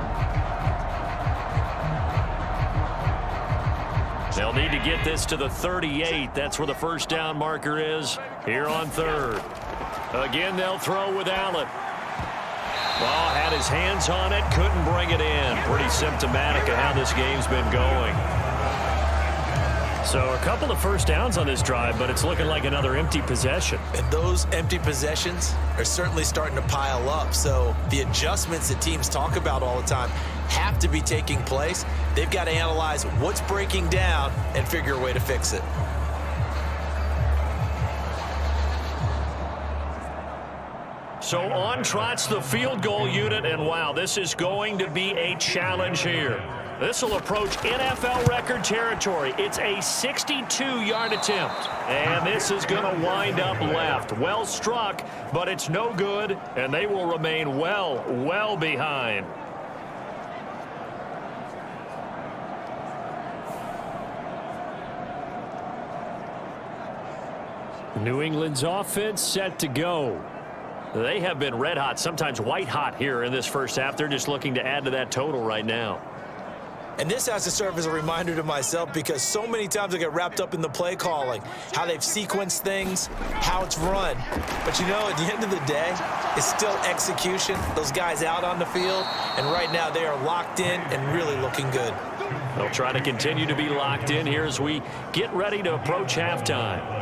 They'll need to get this to the 38. That's where the first down marker is here on 3rd. Again, they'll throw with Allen. Well, had his hands on it, couldn't bring it in. Pretty symptomatic of how this game's been going. So a couple of first downs on this drive, but it's looking like another empty possession. And those empty possessions are certainly starting to pile up. So the adjustments that teams talk about all the time have to be taking place. They've got to analyze what's breaking down and figure a way to fix it. So on trots the field goal unit, and wow, this is going to be a challenge here. This will approach NFL record territory. It's a 62-yard attempt, and this is going to wind up left. Well struck, but it's no good, and they will remain well behind. New England's offense set to go. They have been red hot, sometimes white hot here in this first half. They're just looking to add to that total right now. And this has to serve as a reminder to myself because so many times I get wrapped up in the play calling, how they've sequenced things, how it's run. But, you know, at the end of the day, it's still execution, those guys out on the field. And right now they are locked in and really looking good. They'll try to continue to be locked in here as we get ready to approach halftime.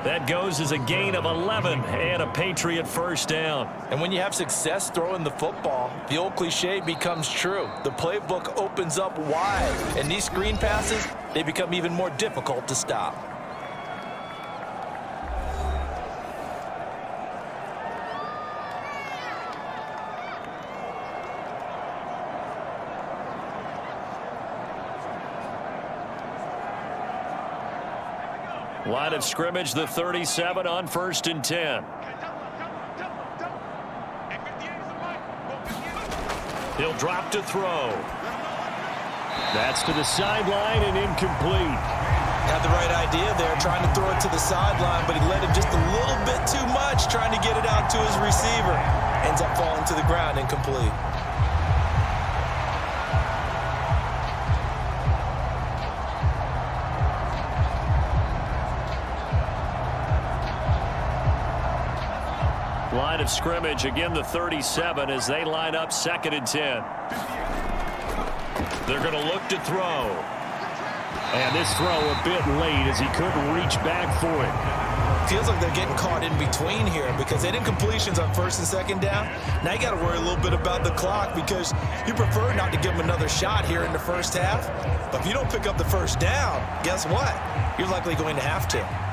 That goes as a gain of 11 and a Patriot first down. And when you have success throwing the football, the old cliche becomes true. The playbook opens up wide, and these screen passes, they become even more difficult to stop. Line of scrimmage, the 37 on 1st and 10. He'll drop to throw. That's to the sideline and incomplete. Had the right idea there, trying to throw it to the sideline, but he let it just a little bit too much, trying to get it out to his receiver. Ends up falling to the ground, incomplete. Line of scrimmage, again the 37 as they line up 2nd and 10. They're going to look to throw. And this throw a bit late as he couldn't reach back for it. Feels like they're getting caught in between here because they did completions on 1st and 2nd down. Now you got to worry a little bit about the clock because you prefer not to give them another shot here in the first half. But if you don't pick up the first down, guess what? You're likely going to have to.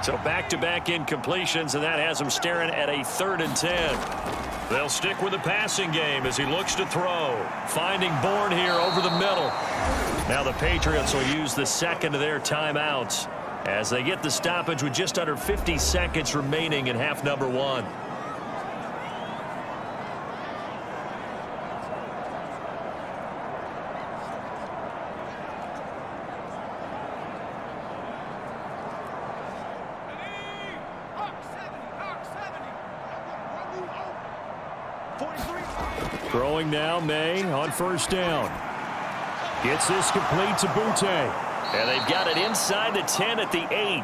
So back-to-back incompletions, and that has him staring at a 3rd and 10. They'll stick with the passing game as he looks to throw. Finding Bourne here over the middle. Now the Patriots will use the second of their timeouts as they get the stoppage with just under 50 seconds remaining in half number 1. Throwing now, May on first down. Gets this complete to Butte. And they've got it inside the 10 at the 8.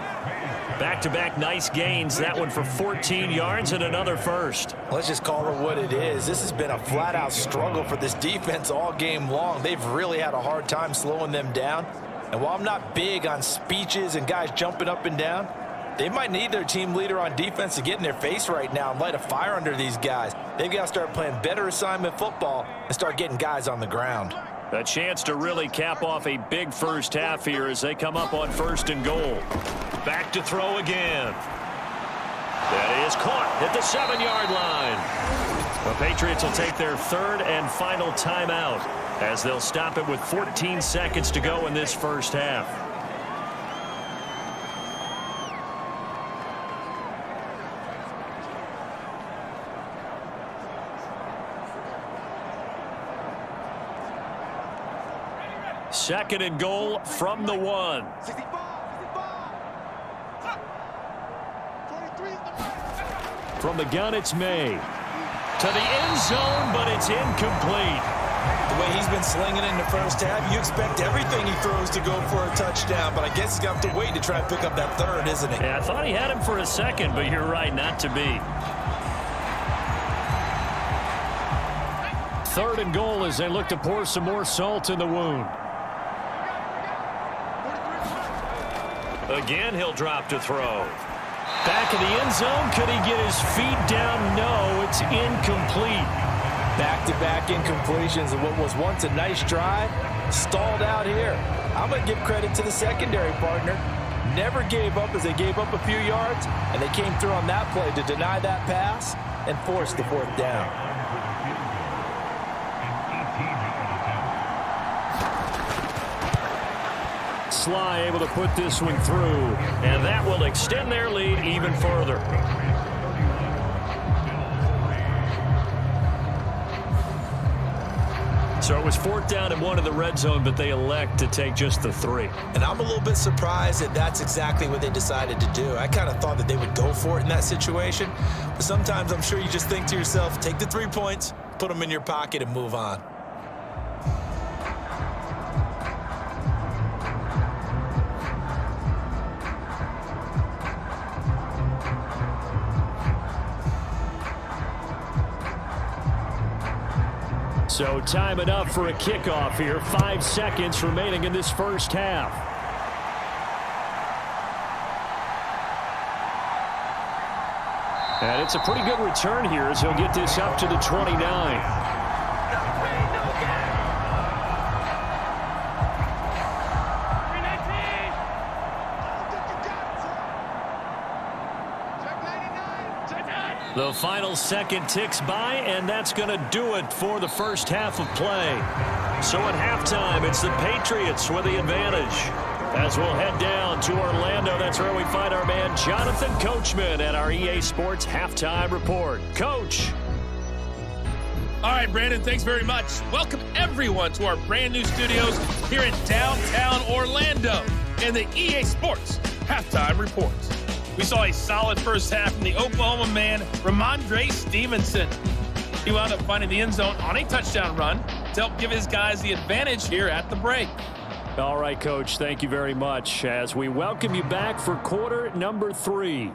Back-to-back nice gains. That one for 14 yards and another first. Let's just call it what it is. This has been a flat-out struggle for this defense all game long. They've really had a hard time slowing them down. And while I'm not big on speeches and guys jumping up and down, they might need their team leader on defense to get in their face right now and light a fire under these guys. They've got to start playing better assignment football and start getting guys on the ground. A chance to really cap off a big first half here as they come up on first and goal. Back to throw again. That is caught at the 7-yard line. The Patriots will take their third and final timeout as they'll stop it with 14 seconds to go in this first half. Second and goal from the 1. From the gun, it's May. To the end zone, but it's incomplete. The way he's been slinging in the first half, you expect everything he throws to go for a touchdown, but I guess he's got to wait to try and pick up that third, isn't he? Yeah, I thought he had him for a second, but you're right, not to be. Third and goal as they look to pour some more salt in the wound. Again, he'll drop to throw. Back in the end zone. Could he get his feet down? No, it's incomplete. Back-to-back incompletions of what was once a nice drive, stalled out here. I'm going to give credit to the secondary partner. Never gave up as they gave up a few yards, and they came through on that play to deny that pass and force the fourth down. Sly able to put this one through, and that will extend their lead even further. So it was 4th down and 1 in the red zone, but they elect to take just the 3. And I'm a little bit surprised that that's exactly what they decided to do. I kind of thought that they would go for it in that situation, but sometimes I'm sure you just think to yourself, take the 3 points, put them in your pocket, and move on. So time enough for a kickoff here. 5 seconds remaining in this first half. And it's a pretty good return here as he'll get this up to the 29. The final second ticks by, and that's going to do it for the first half of play. So at halftime, it's the Patriots with the advantage. As we'll head down to Orlando, that's where we find our man Jonathan Coachman at our EA Sports Halftime Report. Coach. All right, Brandon, thanks very much. Welcome, everyone, to our brand new studios here in downtown Orlando in the EA Sports Halftime Report. We saw a solid first half from the Oklahoma man, Ramondre Stevenson. He wound up finding the end zone on a touchdown run to help give his guys the advantage here at the break. All right, Coach, thank you very much as we welcome you back for quarter number 3.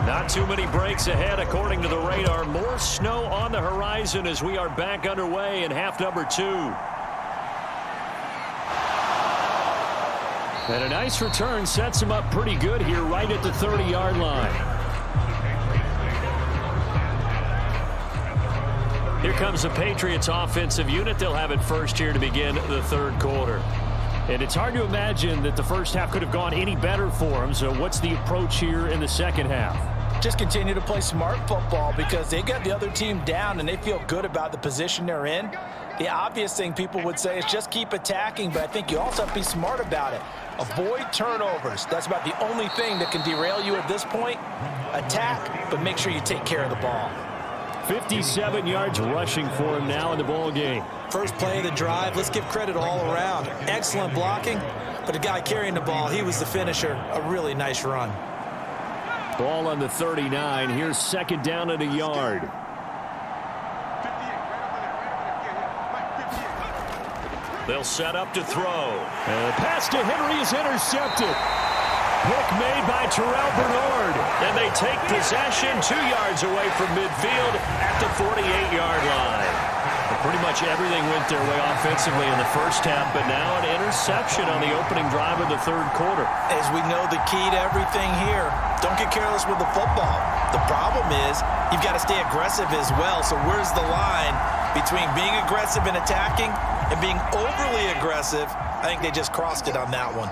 Not too many breaks ahead according to the radar. More snow on the horizon as we are back underway in half number 2. And a nice return sets him up pretty good here right at the 30-yard line. Here comes the Patriots offensive unit. They'll have it first here to begin the third quarter. And it's hard to imagine that the first half could have gone any better for them. So what's the approach here in the second half? just continue to play smart football because they got the other team down and they feel good about the position they're in. The obvious thing people would say is just keep attacking, but I think you also have to be smart about it. Avoid turnovers. That's about the only thing that can derail you at this point. Attack, but make sure you take care of the ball. 57 yards rushing for him now in the ball game. First play of the drive, let's give credit all around. Excellent blocking, but the guy carrying the ball, he was the finisher. A really nice run. Ball on the 39. Here's second down and a yard. They'll set up to throw. And the pass to Henry is intercepted. Pick made by Terrell Bernard. And they take possession 2 yards away from midfield at the 48-yard line. Pretty much everything went their way offensively in the first half, but now an interception on the opening drive of the third quarter. As we know, the key to everything here, don't get careless with the football. The problem is you've got to stay aggressive as well. So where's the line between being aggressive and attacking and being overly aggressive? I think they just crossed it on that one.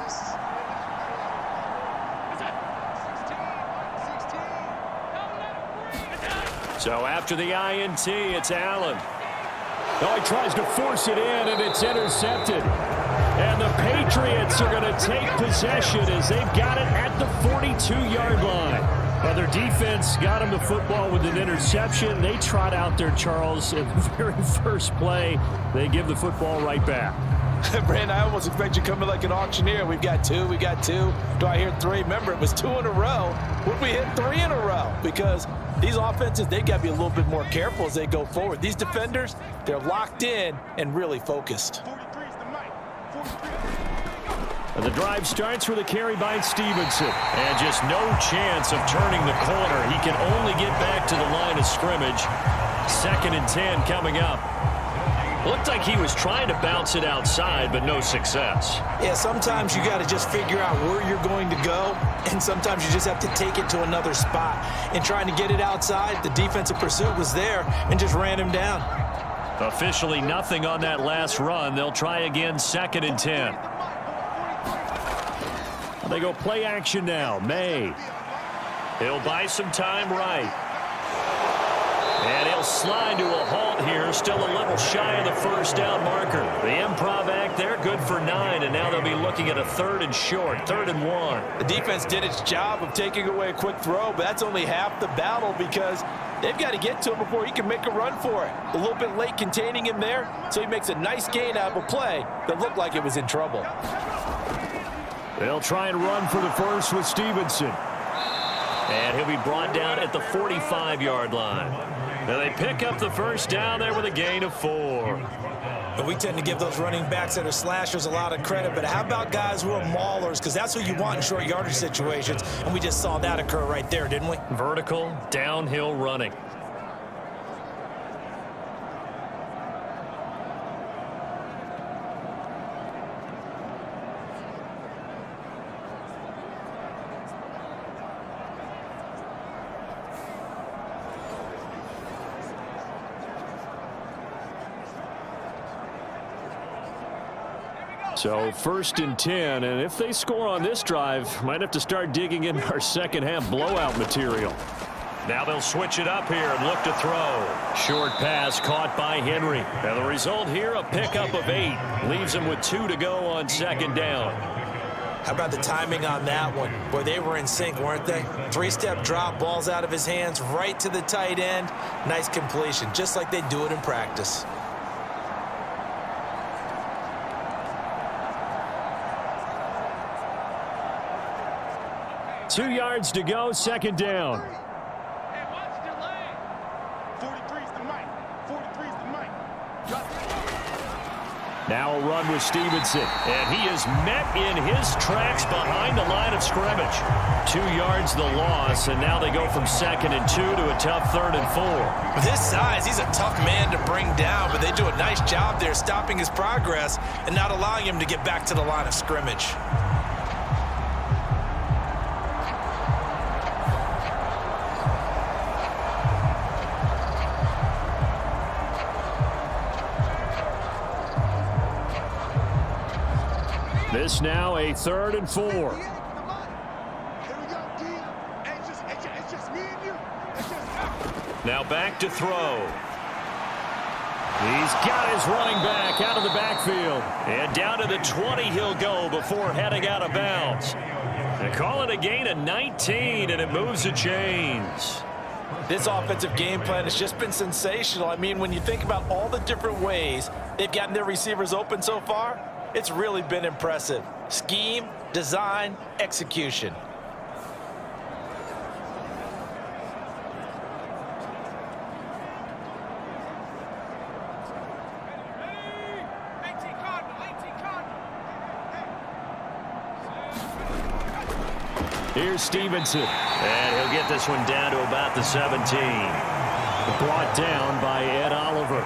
So after the INT, it's Allen. Oh, he tries to force it in, and it's intercepted. And the Patriots are going to take possession as they've got it at the 42-yard line. Well, their defense got them the football with an interception. They trot out there, Charles, in the very first play. They give the football right back. Brandon, I almost expect you coming like an auctioneer. We've got two. Do I hear three? Remember, it was 2 in a row. Would we hit 3 in a row? Because these offenses, they got to be a little bit more careful as they go forward. These defenders, they're locked in and really focused. And the drive starts with a carry by Stevenson. And just no chance of turning the corner. He can only get back to the line of scrimmage. 2nd and 10 coming up. Looked like he was trying to bounce it outside, but no success. Yeah, sometimes you got to just figure out where you're going to go, and sometimes you just have to take it to another spot. And trying to get it outside, the defensive pursuit was there and just ran him down. Officially nothing on that last run. They'll try again, 2nd and 10. They go play action now. May. He'll buy some time right. And he'll slide to a halt here. Still a little shy of the first down marker. The improv act there, good for 9. And now they'll be looking at a 3rd and short, 3rd and 1. The defense did its job of taking away a quick throw, but that's only half the battle because they've got to get to him before he can make a run for it. A little bit late containing him there, so he makes a nice gain out of a play that looked like it was in trouble. They'll try and run for the first with Stevenson. And he'll be brought down at the 45-yard line. Now they pick up the first down there with a gain of 4. And we tend to give those running backs that are slashers a lot of credit, but how about guys who are maulers? Because that's who you want in short yardage situations, and we just saw that occur right there, didn't we? Vertical, downhill running. So 1st and 10, and if they score on this drive, might have to start digging in our second half blowout material. Now they'll switch it up here and look to throw. Short pass caught by Henry. And the result here, a pickup of 8. Leaves him with 2 to go on 2nd down. How about the timing on that one? Boy, they were in sync, weren't they? 3-step drop, balls out of his hands, right to the tight end. Nice completion, just like they do it in practice. Two yards to go, 2nd down. And watch delay. 43's the mic. 43's the mic. Now a run with Stevenson. And he is met in his tracks behind the line of scrimmage. 2 yards the loss, and now they go from 2nd and 2 to a tough 3rd and 4. With his size, he's a tough man to bring down, but they do a nice job there stopping his progress and not allowing him to get back to the line of scrimmage. This now a 3rd and 4. Here we go, D. It's just me and you. Now back to throw. He's got his running back out of the backfield. And down to the 20 he'll go before heading out of bounds. They call it a gain of 19, and it moves the chains. This offensive game plan has just been sensational. I mean, when you think about all the different ways they've gotten their receivers open so far, it's really been impressive. Scheme, design, execution. Here's Stevenson, and he'll get this one down to about the 17. Brought down by Ed Oliver.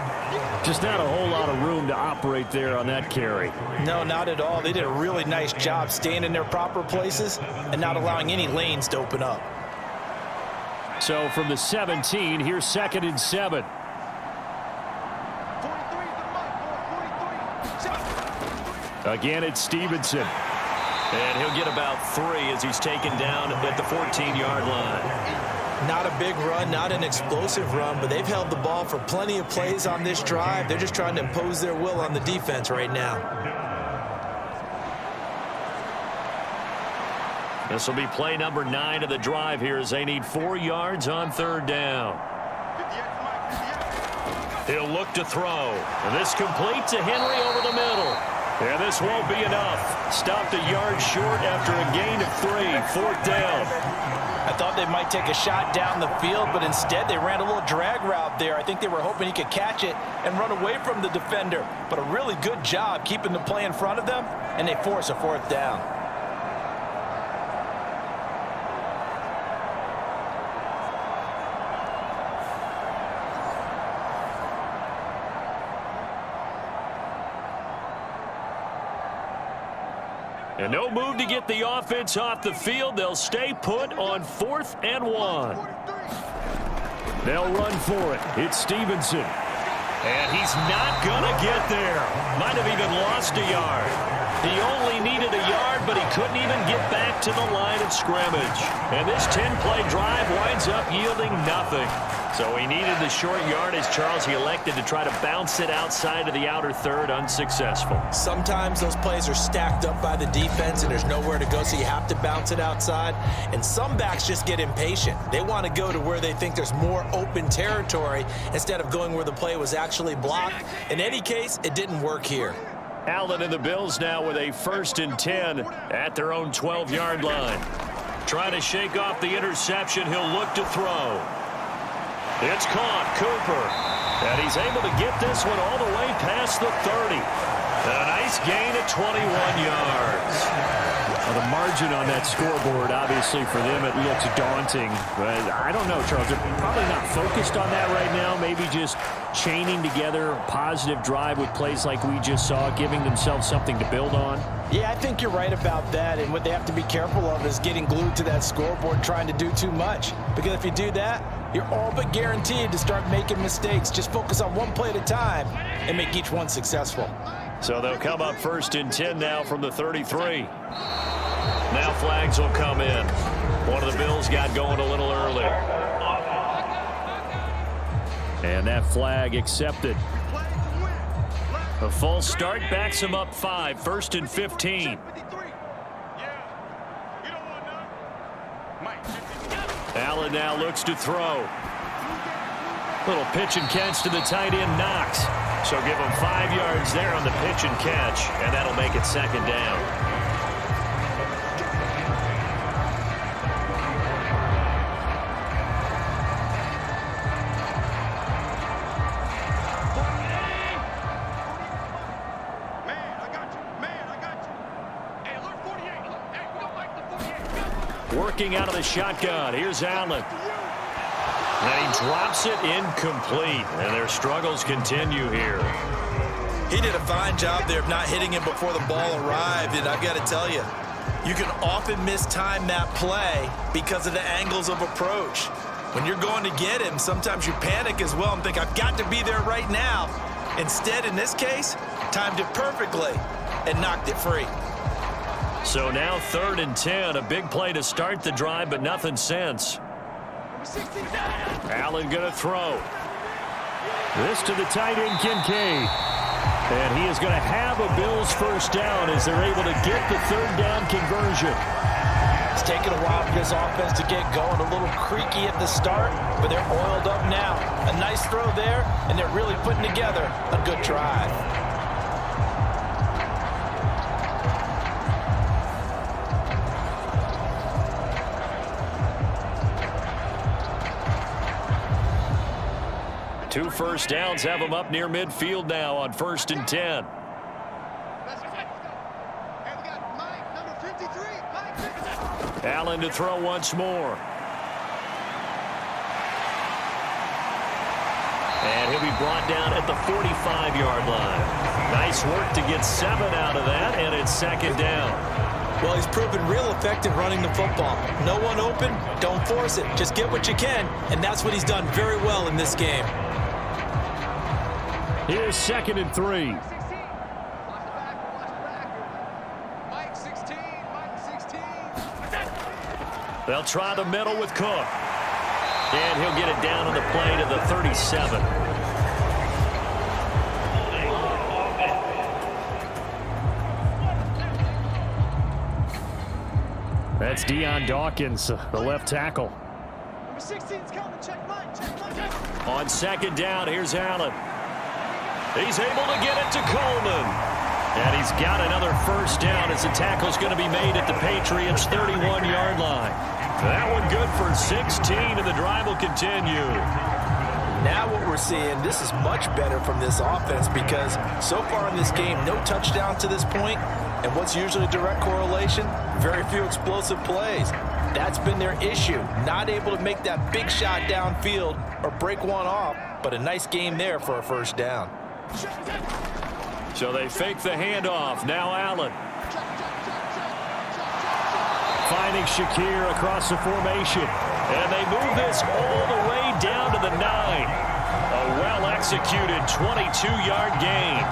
Just not a whole lot of room to operate there on that carry. No, not at all. They did a really nice job staying in their proper places and not allowing any lanes to open up. So from the 17, here's 2nd and 7. Again, it's Stevenson. And he'll get about 3 as he's taken down at the 14-yard line. Not a big run, not an explosive run, but they've held the ball for plenty of plays on this drive. They're just trying to impose their will on the defense right now. This will be play number 9 of the drive here as they need 4 yards on 3rd down. He'll look to throw. And this complete to Henry over the middle. And this won't be enough. Stopped a yard short after a gain of 3. 4th down. I thought they might take a shot down the field, but instead they ran a little drag route there. I think they were hoping he could catch it and run away from the defender. But a really good job keeping the play in front of them, and they force a 4th down. And no move to get the offense off the field. They'll stay put on 4th and 1. They'll run for it. It's Stevenson. And he's not going to get there. Might have even lost a yard. He only needed a yard, but he couldn't even get back to the line of scrimmage. And this 10-play drive winds up yielding nothing. So he needed the short yardage, Charles. He elected to try to bounce it outside of the outer third, unsuccessful. Sometimes those plays are stacked up by the defense and there's nowhere to go, so you have to bounce it outside. And some backs just get impatient. They want to go to where they think there's more open territory instead of going where the play was actually blocked. In any case, it didn't work here. Allen and the Bills now with a 1st and 10 at their own 12-yard line. Trying to shake off the interception. He'll look to throw. It's caught, Cooper. And he's able to get this one all the way past the 30. A nice gain of 21 yards. Well, the margin on that scoreboard, obviously, for them, it looks daunting. But I don't know, Charles. They're probably not focused on that right now. Maybe just chaining together a positive drive with plays like we just saw, giving themselves something to build on. Yeah, I think you're right about that. And what they have to be careful of is getting glued to that scoreboard, trying to do too much. Because if you do that, you're all but guaranteed to start making mistakes. Just focus on one play at a time and make each one successful. So they'll come up 1st and 10 now from the 33. Now flags will come in. One of the Bills got going a little early. And that flag accepted. A false start backs him up 5. 1st and 15. Allen now looks to throw. Little pitch and catch to the tight end, Knox. So give him 5 yards there on the pitch and catch, and that'll make it 2nd down. Working out of the shotgun. Here's Allen. And he drops it incomplete. And their struggles continue here. He did a fine job there of not hitting him before the ball arrived. And I've got to tell you, you can often mistime that play because of the angles of approach. When you're going to get him, sometimes you panic as well and think, I've got to be there right now. Instead, in this case, timed it perfectly and knocked it free. So now 3rd and 10, a big play to start the drive, but nothing since. Allen going to throw. This to the tight end, Kincaid. And he is going to have a Bills first down as they're able to get the third down conversion. It's taken a while for this offense to get going. A little creaky at the start, but they're oiled up now. A nice throw there, and they're really putting together a good drive. Two first downs have them up near midfield now on 1st and 10. Allen to throw once more. And he'll be brought down at the 45-yard line. Nice work to get 7 out of that, and it's 2nd down. Well, he's proven real effective running the football. No one open, don't force it. Just get what you can, and that's what he's done very well in this game. Here's 2nd and 3. They'll try the middle with Cook. And he'll get it down on the play to the 37. That's Deion Dawkins, the left tackle. Number 16's coming. Check mine. On 2nd down, here's Allen. He's able to get it to Coleman. And he's got another first down as the tackle's going to be made at the Patriots' 31-yard line. That one good for 16, and the drive will continue. Now what we're seeing, this is much better from this offense because so far in this game, no touchdown to this point, and what's usually a direct correlation? Very few explosive plays. That's been their issue, not able to make that big shot downfield or break one off, but a nice game there for a first down. So they fake the handoff. Now Allen. Finding Shakir across the formation. And they move this all the way down to the 9. A well-executed 22-yard gain.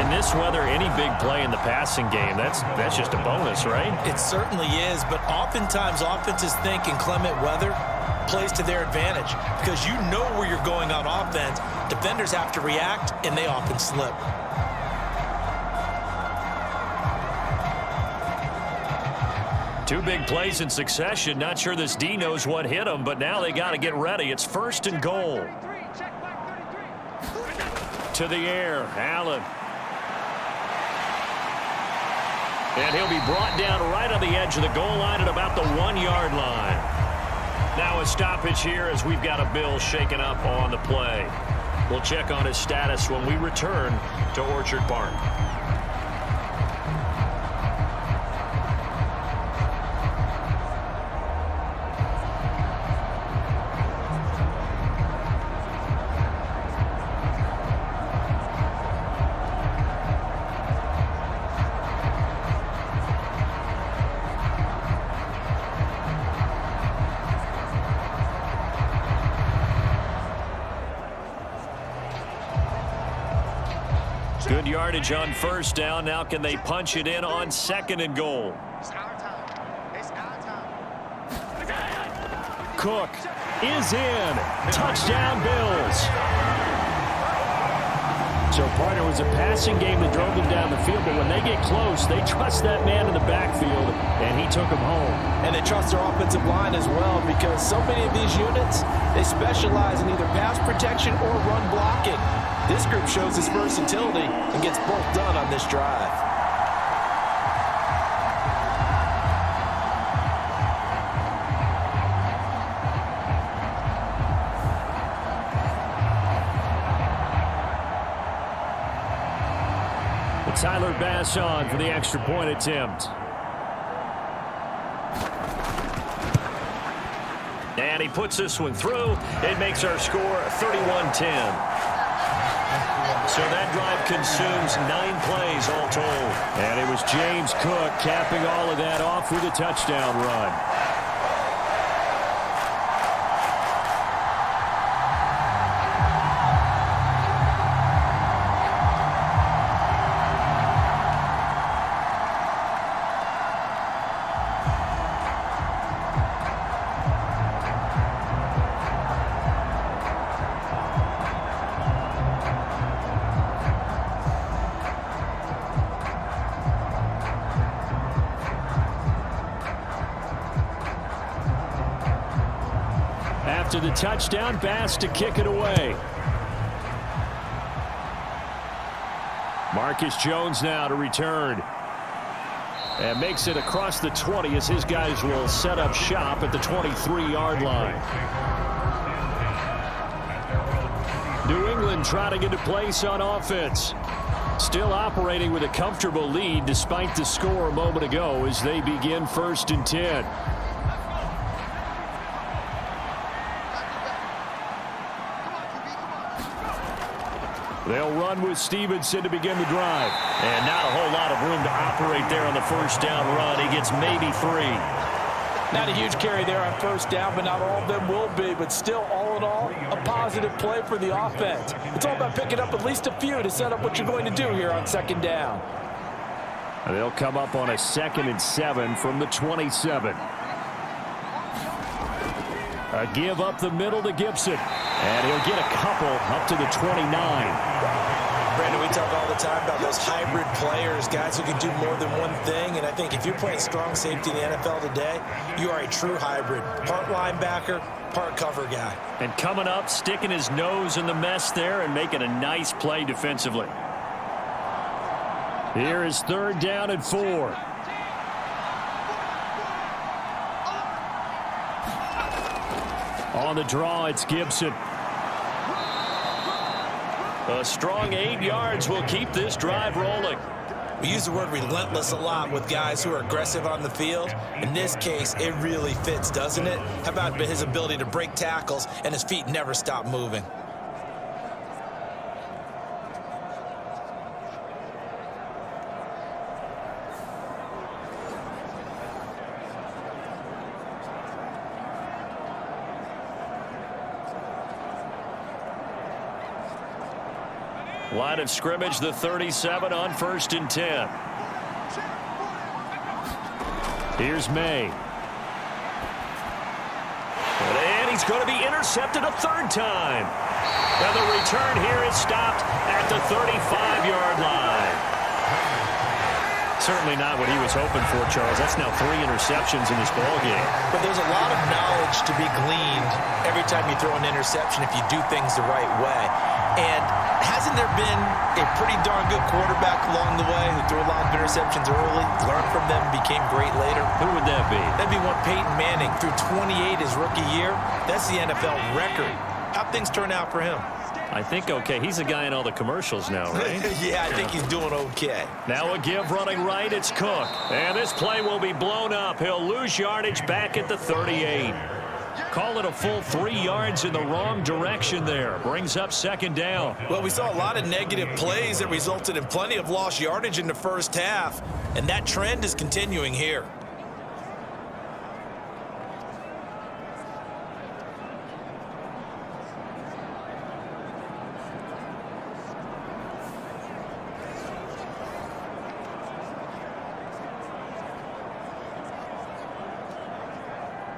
In this weather, any big play in the passing game, that's just a bonus, right? It certainly is, but oftentimes offenses think in clement weather plays to their advantage because you know where you're going on offense. Defenders have to react, and they often slip. Two big plays in succession. Not sure this D knows what hit him, but now they got to get ready. It's 1st and goal. To the air, Allen. And he'll be brought down right on the edge of the goal line at about the 1-yard line. Now a stoppage here as we've got a Bill shaken up on the play. We'll check on his status when we return to Orchard Park. Good yardage on first down. Now can they punch it in on 2nd and goal? Cook is in. Touchdown, Bills. So, partner, it was a passing game that drove them down the field, but when they get close, they trust that man in the backfield, and he took them home. And they trust their offensive line as well because so many of these units, they specialize in either pass protection or run blocking. This group shows its versatility and gets both done on this drive. Tyler Bass on for the extra point attempt. And he puts this one through. It makes our score 31-10. So that drive consumes 9 plays all told. And it was James Cook capping all of that off with a touchdown run. to the touchdown. Bass to kick it away. Marcus Jones now to return. And makes it across the 20 as his guys will set up shop at the 23-yard line. New England trying to get a place on offense. Still operating with a comfortable lead despite the score a moment ago as they begin 1st and 10. They'll run with Stevenson to begin the drive. And not a whole lot of room to operate there on the first down run. He gets maybe 3. Not a huge carry there on first down, but not all of them will be. But still, all in all, a positive play for the offense. It's all about picking up at least a few to set up what you're going to do here on 2nd down. They'll come up on a 2nd and 7 from the 27. A give up the middle to Gibson. And he'll get a couple up to the 29. Brandon, we talk all the time about those hybrid players, guys who can do more than one thing. And I think if you're playing strong safety in the NFL today, you are a true hybrid. Part linebacker, part cover guy. And coming up, sticking his nose in the mess there and making a nice play defensively. Here is 3rd down and 4. On the draw, it's Gibson. A strong 8 yards will keep this drive rolling. We use the word relentless a lot with guys who are aggressive on the field. In this case, it really fits, doesn't it? How about his ability to break tackles and his feet never stop moving? Line of scrimmage, the 37 on 1st and 10. Here's May. And he's going to be intercepted a 3rd time. And the return here is stopped at the 35-yard line. Certainly not what he was hoping for, Charles. That's now 3 interceptions in this ballgame. But there's a lot of knowledge to be gleaned every time you throw an interception if you do things the right way. And hasn't there been a pretty darn good quarterback along the way who threw a lot of interceptions early, learned from them, became great later? Who would that be? That'd be one Peyton Manning. Threw 28 his rookie year. That's the NFL record. How'd things turn out for him? I think okay. He's a guy in all the commercials now, right? Yeah, I think he's doing okay. Now a give running right. It's Cook. And this play will be blown up. He'll lose yardage back at the 38. Call it a full 3 yards in the wrong direction there. Brings up 2nd down. Well, we saw a lot of negative plays that resulted in plenty of lost yardage in the first half. And that trend is continuing here.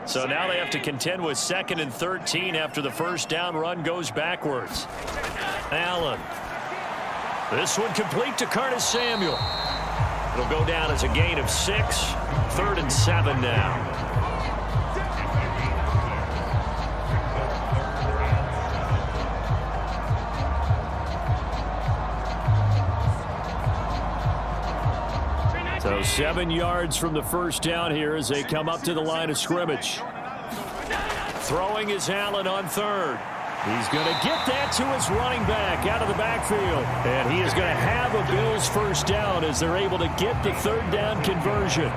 So now they have to contend with 2nd and 13 after the first down run goes backwards. Allen. This one complete to Curtis Samuel. It'll go down as a gain of 6. 3rd and 7 now. So 7 yards from the first down here as they come up to the line of scrimmage. Throwing is Allen on 3rd. He's going to get that to his running back out of the backfield. And he is going to have a Bills first down as they're able to get the 3rd down conversion.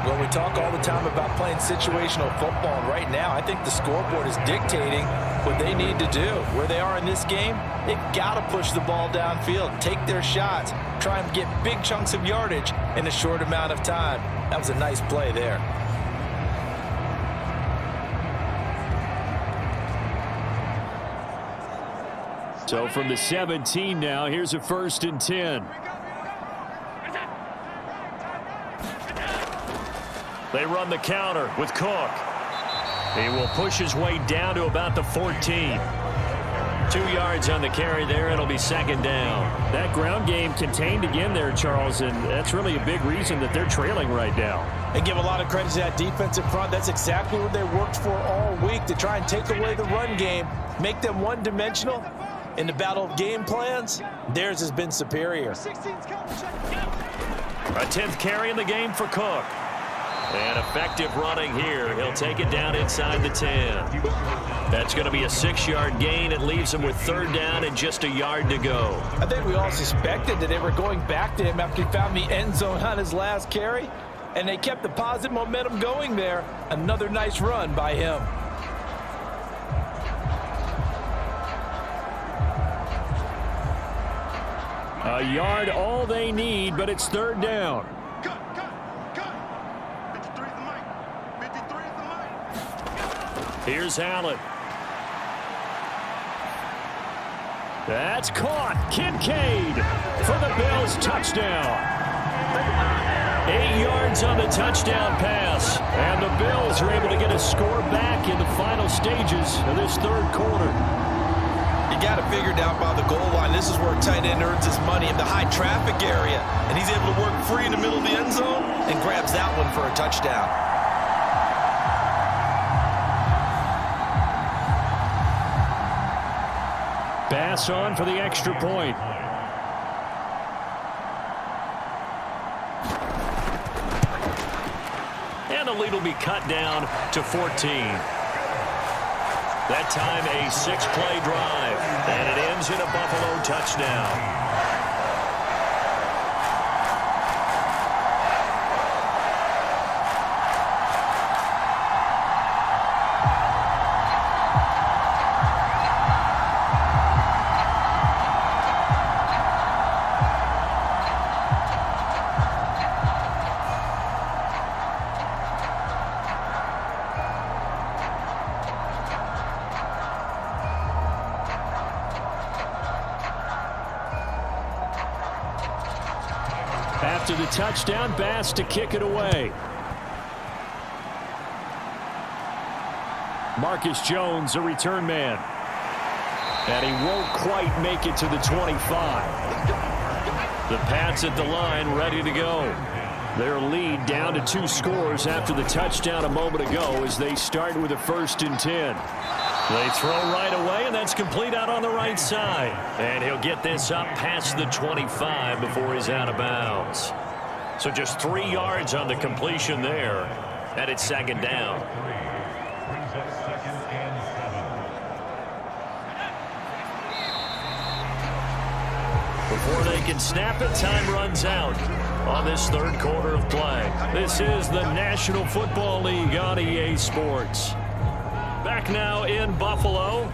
Well, we talk all the time about playing situational football, and right now I think the scoreboard is dictating what they need to do. Where they are in this game, they've got to push the ball downfield, take their shots, try and get big chunks of yardage in a short amount of time. That was a nice play there. So from the 17 now, here's a 1st and 10. They run the counter with Cook. He will push his way down to about the 14. 2 yards on the carry there. It'll be second down. That ground game contained again there, Charles, and that's really a big reason that they're trailing right now. And give a lot of credit to that defensive front. That's exactly what they worked for all week, to try and take away the run game, make them one-dimensional. In the battle of game plans, theirs has been superior. A 10th carry in the game for Cook. And effective running here. He'll take it down inside the 10. That's going to be a 6-yard gain. It leaves him with third down and just a yard to go. I think we all suspected that they were going back to him after he found the end zone on his last carry. And they kept the positive momentum going there. Another nice run by him. A yard all they need, but it's third down. Cut. 53 is the mic. 53 is the mic. Here's Allen. That's caught. Kincaid for the Bills touchdown. 8 yards on the touchdown pass. And the Bills are able to get a score back in the final stages of this third quarter. You got it figured out by the goal line. This is where a tight end earns his money in the high traffic area. And he's able to work free in the middle of the end zone and grabs that one for a touchdown. Pass on for the extra point. And the lead will be cut down to 14. That time a 6-play drive, and it ends in a Buffalo touchdown. After the touchdown, Bass to kick it away. Marcus Jones, a return man. And he won't quite make it to the 25. The Pats at the line, ready to go. Their lead down to 2 scores after the touchdown a moment ago as they start with a 1st and 10. They throw right away, and that's complete out on the right side. And he'll get this up past the 25 before he's out of bounds. So just 3 yards on the completion there, and it's second down. Before they can snap it, time runs out on this third quarter of play. This is the National Football League on EA Sports. Back now in Buffalo.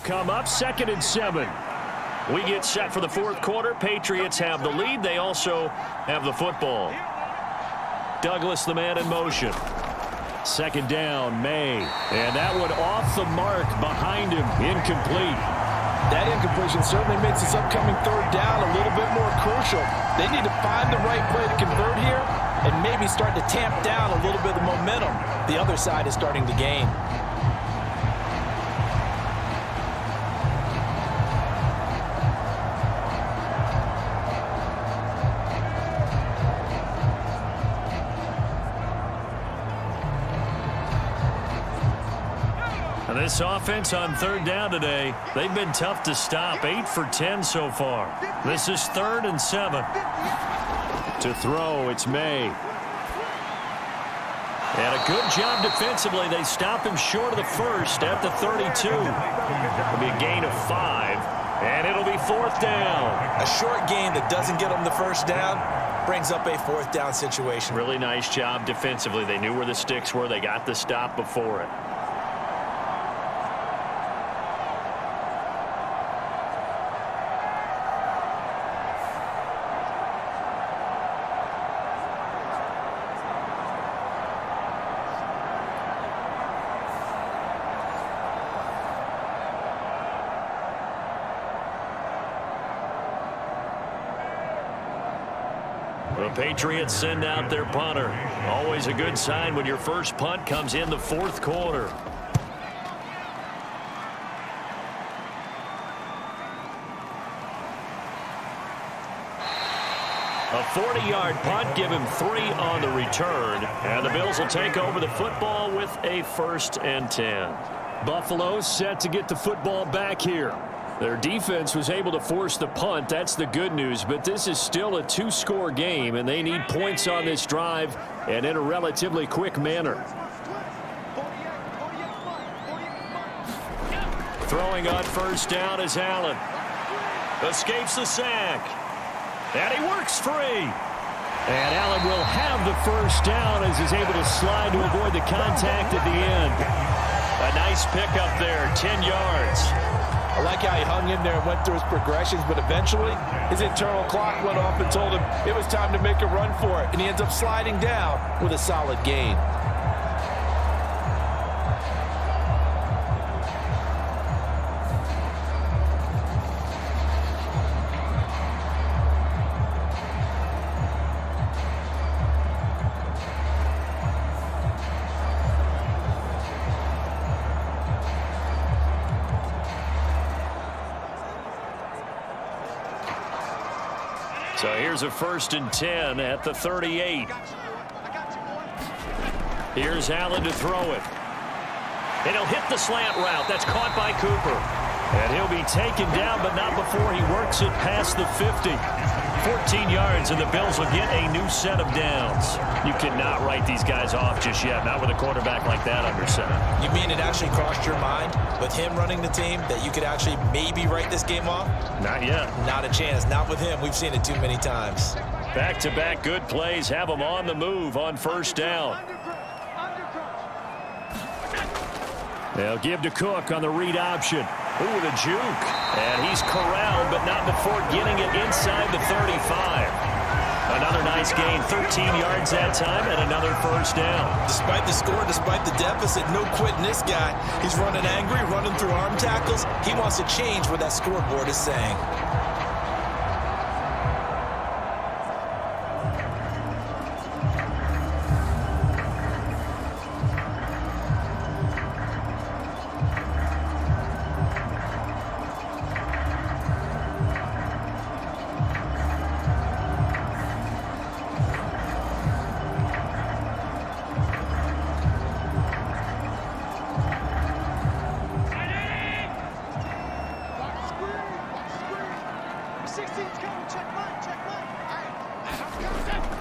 Come up 2nd and 7. We get set for the fourth quarter. Patriots have the lead. They also have the football. Douglas, the man in motion. 2nd down, May. And that one off the mark behind him. Incomplete. That incompletion certainly makes this upcoming third down a little bit more crucial. They need to find the right play to convert here and maybe start to tamp down a little bit of the momentum the other side is starting to gain. This offense on third down today, they've been tough to stop. 8 for 10 so far. This is 3rd and 7. To throw, it's May. And a good job defensively. They stop him short of the first at the 32. It'll be a gain of 5, and it'll be 4th down. A short gain that doesn't get them the first down brings up a 4th down situation. Really nice job defensively. They knew where the sticks were. They got the stop before it. The Patriots send out their punter. Always a good sign when your first punt comes in the 4th quarter. A 40-yard punt, give him 3 on the return. And the Bills will take over the football with a 1st and 10. Buffalo set to get the football back here. Their defense was able to force the punt. That's the good news. But this is still a 2-score game, and they need points on this drive and in a relatively quick manner. Throwing on first down is Allen. Escapes the sack. And he works free. And Allen will have the first down as he's able to slide to avoid the contact at the end. A nice pickup there, 10 yards. I like how he hung in there and went through his progressions, but eventually his internal clock went off and told him it was time to make a run for it, and he ends up sliding down with a solid gain. So here's a 1st and 10 at the 38. Here's Allen to throw it. And he'll hit the slant route. That's caught by Cooper. And he'll be taken down, but not before he works it past the 50. 14 yards, and the Bills will get a new set of downs. You cannot write these guys off just yet, not with a quarterback like that under center. You mean it actually crossed your mind with him running the team that you could actually maybe write this game off? Not yet. Not a chance. Not with him. We've seen it too many times. Back-to-back good plays have them on the move on first down. They'll give to Cook on the read option. Ooh, the juke. And he's corralled, but not before getting it inside the 35. Another nice gain, 13 yards that time, and another first down. Despite the score, despite the deficit, no quitting this guy. He's running angry, running through arm tackles. He wants to change what that scoreboard is saying.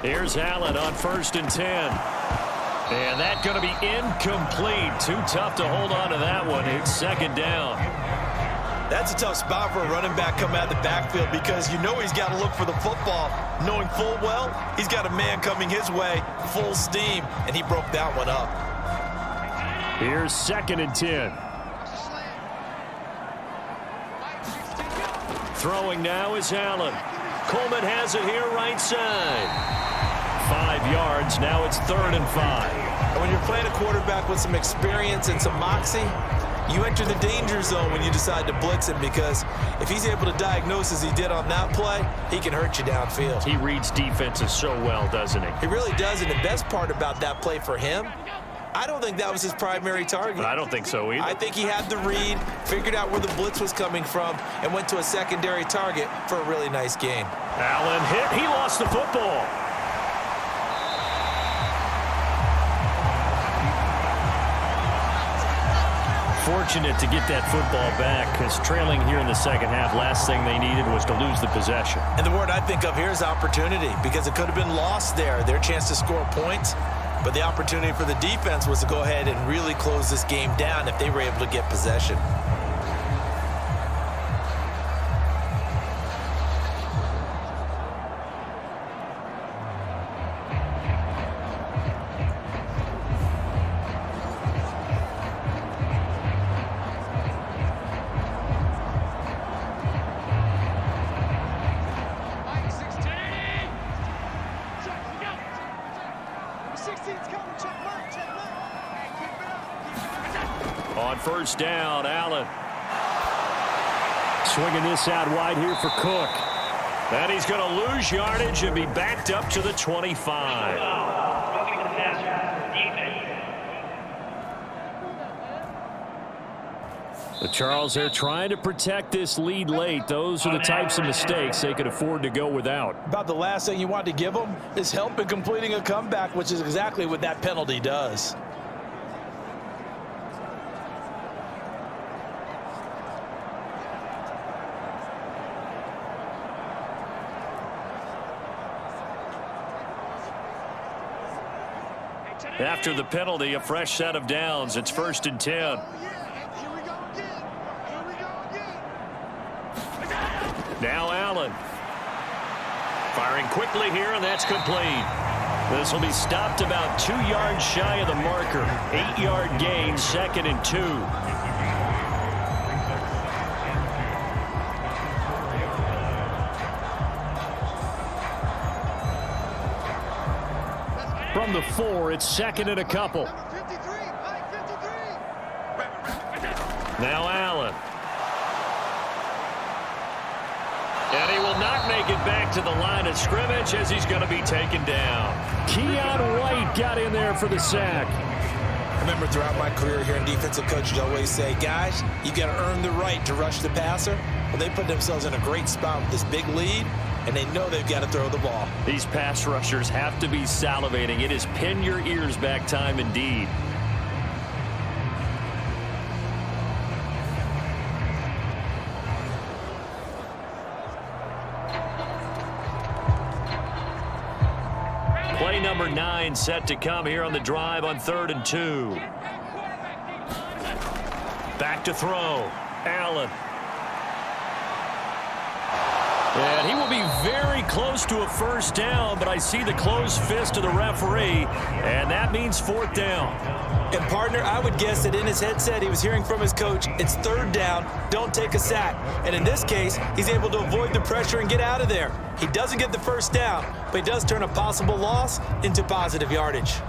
Here's Allen on 1st and 10. And that's going to be incomplete. Too tough to hold on to that one. It's 2nd down. That's a tough spot for a running back coming out of the backfield because you know he's got to look for the football, knowing full well he's got a man coming his way, full steam, and he broke that one up. Here's 2nd and 10. Throwing now is Allen. Coleman has it here right side. 5 yards. Now it's 3rd and 5. And when you're playing a quarterback with some experience and some moxie, you enter the danger zone when you decide to blitz him because if he's able to diagnose as he did on that play, he can hurt you downfield. He reads defenses so well, doesn't he? He really does, and the best part about that play for him, I don't think that was his primary target. I don't think so either. I think he had the read, figured out where the blitz was coming from, and went to a secondary target for a really nice gain. Allen hit. He lost the football. fortunate to get that football back because trailing here in the second half, last thing they needed was to lose the possession. And the word I think of here is opportunity, because it could have been lost there, their chance to score points. But the opportunity for the defense was to go ahead and really close this game down if they were able to get possession. On first down, Allen. Swinging this out wide here for Cook. And he's going to lose yardage and be backed up to the 25. The Charles, they're trying to protect this lead late. Those are the types of mistakes they could afford to go without. About the last thing you want to give them is help in completing a comeback, which is exactly what that penalty does. After the penalty, a fresh set of downs. It's 1st and 10. Now Allen. Firing quickly here, and that's complete. This will be stopped about 2 yards shy of the marker. 8-yard gain, 2nd and 2. From the 4, it's 2nd and a couple. Now Allen. And he will not make it back to the line of scrimmage as he's going to be taken down. Keon White got in there for the sack. I remember throughout my career here in defensive coaches always say, guys, you got to earn the right to rush the passer. Well, they put themselves in a great spot with this big lead, and they know they've got to throw the ball. These pass rushers have to be salivating. It is pin your ears back time indeed. Play number 9 set to come here on the drive on 3rd and 2. Back to throw. Allen. And he will be very close to a first down, but I see the closed fist of the referee, and that means 4th down. And, partner, I would guess that in his headset he was hearing from his coach, it's 3rd down, don't take a sack. And in this case, he's able to avoid the pressure and get out of there. He doesn't get the first down, but he does turn a possible loss into positive yardage.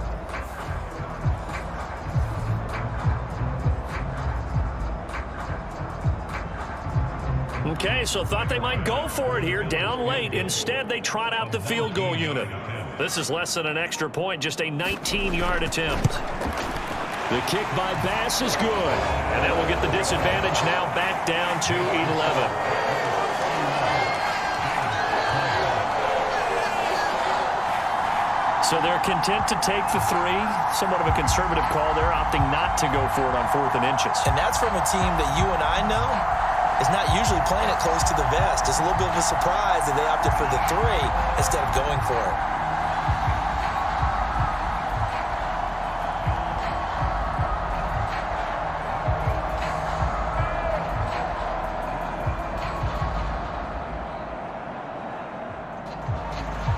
Okay, so thought they might go for it here, down late. Instead, they trot out the field goal unit. This is less than an extra point, just a 19-yard attempt. The kick by Bass is good, and that will get the disadvantage now back down to 11. So they're content to take the 3. Somewhat of a conservative call there, opting not to go for it on 4th and inches. And that's from a team that you and I know is not usually playing it close to the vest. It's a little bit of a surprise that they opted for the 3 instead of going for it.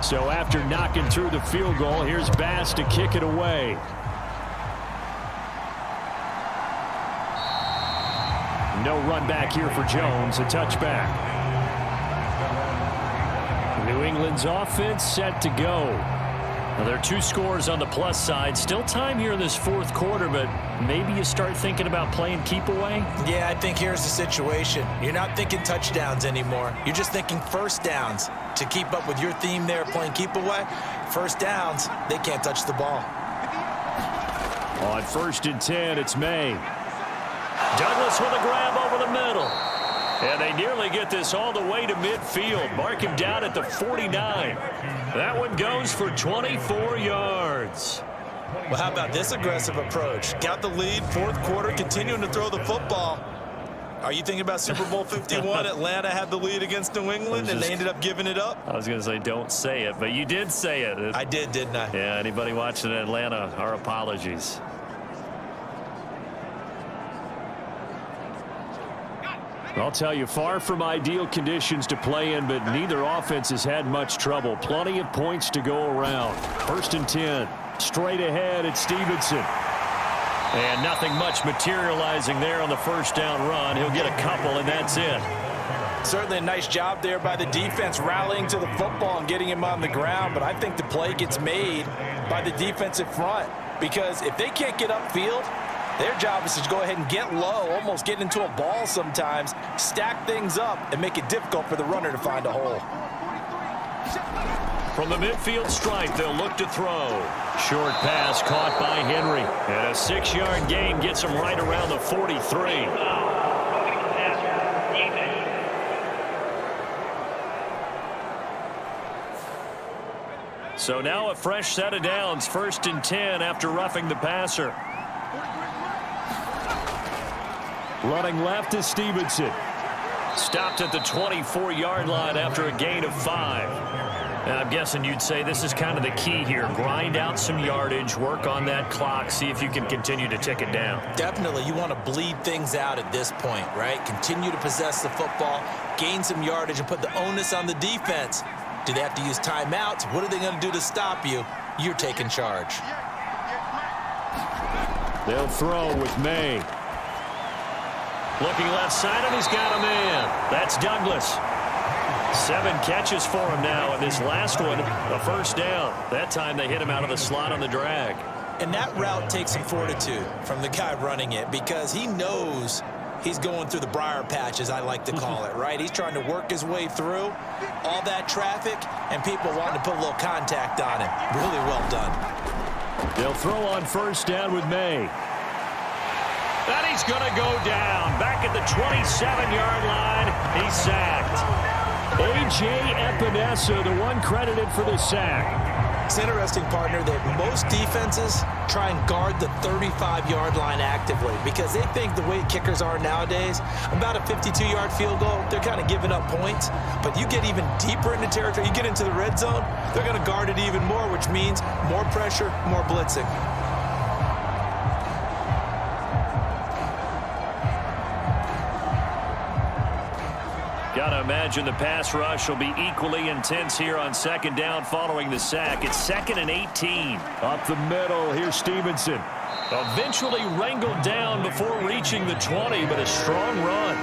So after knocking through the field goal, here's Bass to kick it away. No run back here for Jones, a touchback. New England's offense set to go. Now, there are 2 scores on the plus side. Still time here in this 4th quarter, but maybe you start thinking about playing keep away? Yeah, I think here's the situation. You're not thinking touchdowns anymore. You're just thinking first downs. To keep up with your theme there, playing keep away, first downs, they can't touch the ball. On 1st and 10, it's May. Douglas with a grab over the middle. And they nearly get this all the way to midfield. Mark him down at the 49. That one goes for 24 yards. Well, how about this aggressive approach? Got the lead, fourth quarter, continuing to throw the football. Are you thinking about Super Bowl 51? Atlanta had the lead against New England, and they ended up giving it up? I was going to say don't say it, but you did say it. I did, didn't I? Yeah, anybody watching Atlanta, our apologies. I'll tell you, far from ideal conditions to play in, but neither offense has had much trouble. Plenty of points to go around. 1st and 10. Straight ahead at Stevenson. And nothing much materializing there on the first down run. He'll get a couple, and that's it. Certainly a nice job there by the defense rallying to the football and getting him on the ground, but I think the play gets made by the defensive front because if they can't get upfield, their job is to go ahead and get low, almost get into a ball sometimes, stack things up, and make it difficult for the runner to find a hole. From the midfield stripe, they'll look to throw. Short pass caught by Henry. And a 6-yard gain gets him right around the 43. So now a fresh set of downs. 1st and 10 after roughing the passer. Running left is Stevenson. Stopped at the 24-yard line after a gain of 5. And I'm guessing you'd say this is kind of the key here. Grind out some yardage, work on that clock, see if you can continue to tick it down. Definitely. You want to bleed things out at this point, right? Continue to possess the football, gain some yardage, and put the onus on the defense. Do they have to use timeouts? What are they going to do to stop you? You're taking charge. They'll throw with May. Looking left side, and he's got a man. That's Douglas. 7 catches for him now, and this last one, a first down. That time they hit him out of the slot on the drag. And that route takes some fortitude from the guy running it because he knows he's going through the briar patch, as I like to call it, right? He's trying to work his way through all that traffic and people wanting to put a little contact on him. Really well done. They'll throw on first down with May. And he's going to go down. Back at the 27-yard line, he's sacked. A.J. Epinesa, the one credited for the sack. It's interesting, partner, that most defenses try and guard the 35-yard line actively because they think the way kickers are nowadays, about a 52-yard field goal, they're kind of giving up points. But you get even deeper into territory, you get into the red zone, they're going to guard it even more, which means more pressure, more blitzing. Got to imagine the pass rush will be equally intense here on 2nd down following the sack. It's 2nd and 18. Up the middle, here's Stevenson. Eventually wrangled down before reaching the 20, but a strong run.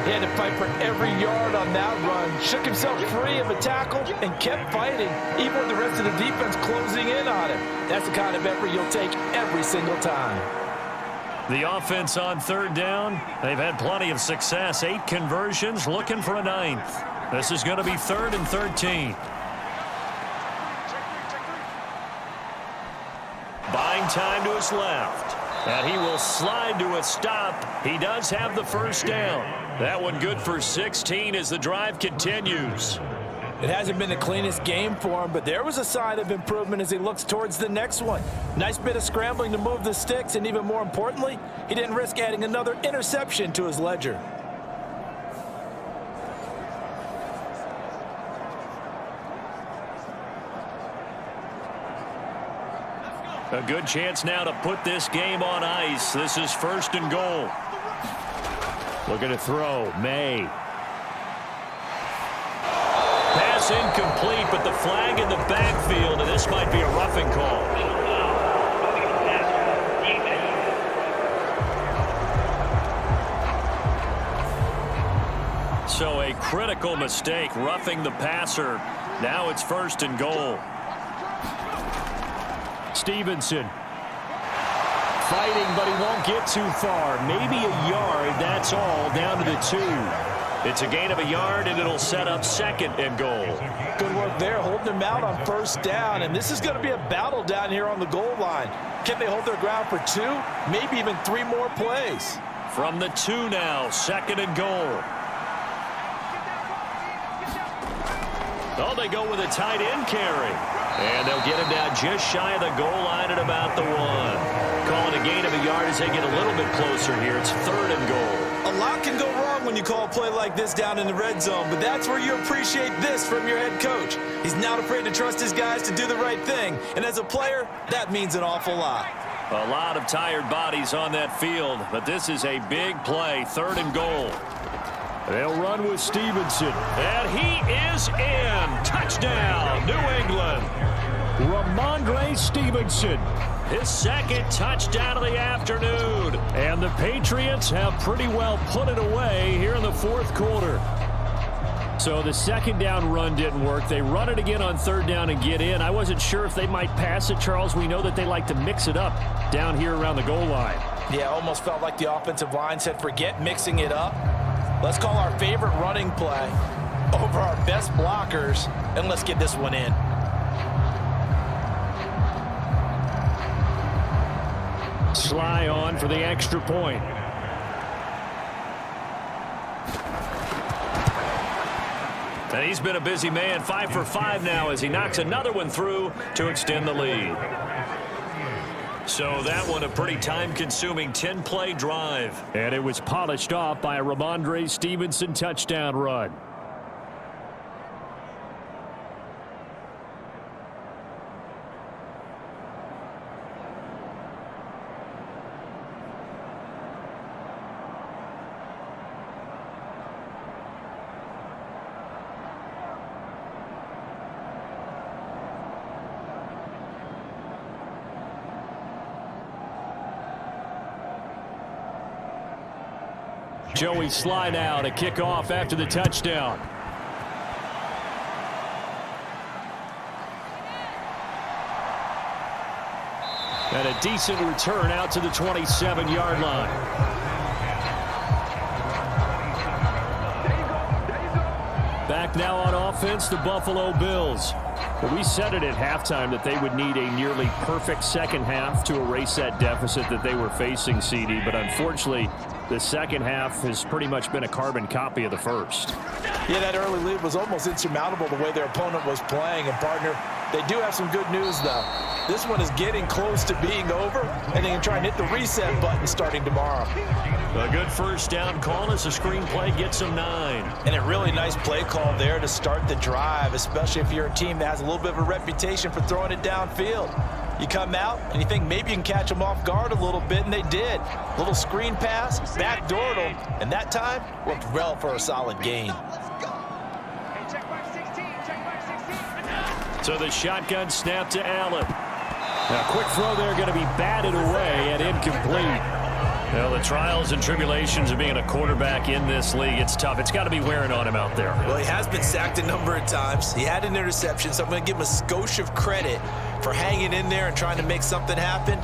He had to fight for every yard on that run. Shook himself free of a tackle and kept fighting, even with the rest of the defense closing in on him. That's the kind of effort you'll take every single time. The offense on 3rd down, they've had plenty of success. 8 conversions, looking for a 9th. This is going to be 3rd and 13. Buying time to his left. And he will slide to a stop. He does have the first down. That one good for 16 as the drive continues. It hasn't been the cleanest game for him, but there was a sign of improvement as he looks towards the next one. Nice bit of scrambling to move the sticks, and even more importantly, he didn't risk adding another interception to his ledger. A good chance now to put this game on ice. This is 1st and goal. Looking to throw, May. Pass incomplete, but the flag in the backfield, and this might be a roughing call. So a critical mistake, roughing the passer. Now it's 1st and goal. Stevenson. Fighting, but he won't get too far. Maybe a yard, that's all, down to the 2. It's a gain of a yard, and it'll set up 2nd and goal. Good work there, holding them out on 1st down, and this is going to be a battle down here on the goal line. Can they hold their ground for 2, maybe even 3 more plays? From the 2 now, 2nd and goal. Oh, they go with a tight end carry. And they'll get him down just shy of the goal line at about the 1. Calling a gain of a yard as they get a little bit closer here. It's 3rd and goal. A lot can go wrong when you call a play like this down in the red zone, but that's where you appreciate this from your head coach. He's not afraid to trust his guys to do the right thing, and as a player, that means an awful lot. A lot of tired bodies on that field, but this is a big play. 3rd and goal. They'll run with Stevenson. And he is in. Touchdown, New England. Ramondre Stevenson. His 2nd touchdown of the afternoon. And the Patriots have pretty well put it away here in the 4th quarter. So the 2nd down run didn't work. They run it again on 3rd down and get in. I wasn't sure if they might pass it, Charles. We know that they like to mix it up down here around the goal line. Yeah, almost felt like the offensive line said, forget mixing it up. Let's call our favorite running play over our best blockers, and let's get this one in. Sly on for the extra point. And he's been a busy man, 5 for 5 now as he knocks another one through to extend the lead. So that one a pretty time-consuming 10-play drive. And it was polished off by a Ramondre Stevenson touchdown run. Joey Sly now to kick off after the touchdown. And a decent return out to the 27-yard line. Back now on offense, the Buffalo Bills. But we said it at halftime that they would need a nearly perfect second half to erase that deficit that they were facing, CD. But unfortunately, the second half has pretty much been a carbon copy of the first. Yeah, that early lead was almost insurmountable the way their opponent was playing. And, partner, they do have some good news, though. This one is getting close to being over, and they can try and hit the reset button starting tomorrow. A good first down call as the screenplay gets them 9. And a really nice play call there to start the drive, especially if you're a team that has a little bit of a reputation for throwing it downfield. You come out and you think maybe you can catch them off guard a little bit, and they did. Little screen pass, backdoored them, and that time worked well for a solid gain. So the shotgun snap to Allen. Now, quick throw there going to be batted away and incomplete. Well, the trials and tribulations of being a quarterback in this league, it's tough. It's got to be wearing on him out there. Well, he has been sacked a number of times. He had an interception, so I'm going to give him a skosh of credit for hanging in there and trying to make something happen,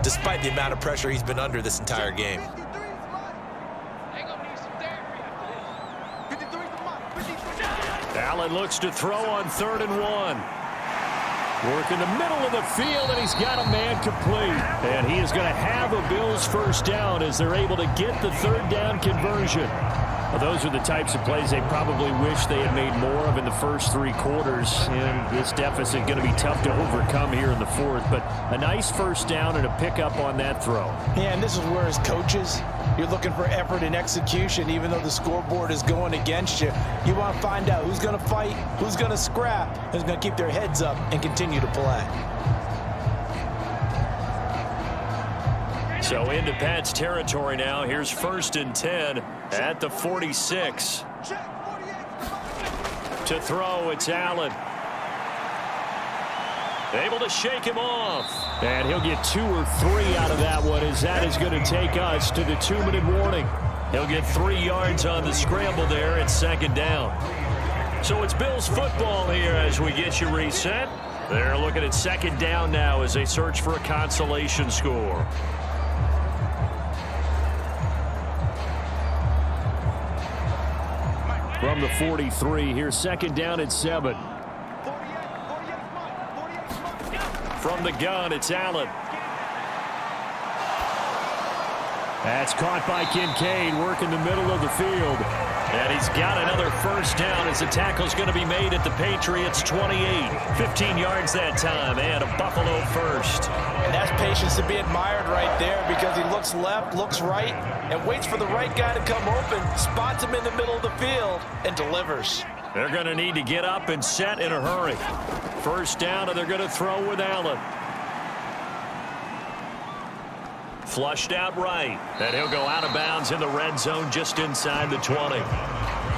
despite the amount of pressure he's been under this entire game. Allen looks to throw on 3rd and 1. Work in the middle of the field, and he's got a man complete. And he is going to have a Bills first down as they're able to get the 3rd down conversion. Well, those are the types of plays they probably wish they had made more of in the first 3 quarters. And this deficit going to be tough to overcome here in the 4th. But a nice first down and a pickup on that throw. Yeah, and this is where as coaches, you're looking for effort and execution, even though the scoreboard is going against you. You want to find out who's going to fight, who's going to scrap, who's going to keep their heads up and continue to play. So into Pat's territory now. Here's 1st and 10 at the 46. To throw, it's Allen. Able to shake him off. And he'll get 2 or 3 out of that one, as that is going to take us to the 2-minute warning. He'll get 3 yards on the scramble there at 2nd down. So it's Bills football here as we get you reset. They're looking at 2nd down now as they search for a consolation score. From the 43, here's 2nd down at 7. From the gun, it's Allen. That's caught by Kincaid, working the middle of the field. And he's got another first down as the tackle's going to be made at the Patriots 28. 15 yards that time and a Buffalo first. And that's patience to be admired right there because he looks left, looks right, and waits for the right guy to come open, spots him in the middle of the field, and delivers. They're going to need to get up and set in a hurry. First down, and they're going to throw with Allen. Flushed out right. And he'll go out of bounds in the red zone just inside the 20.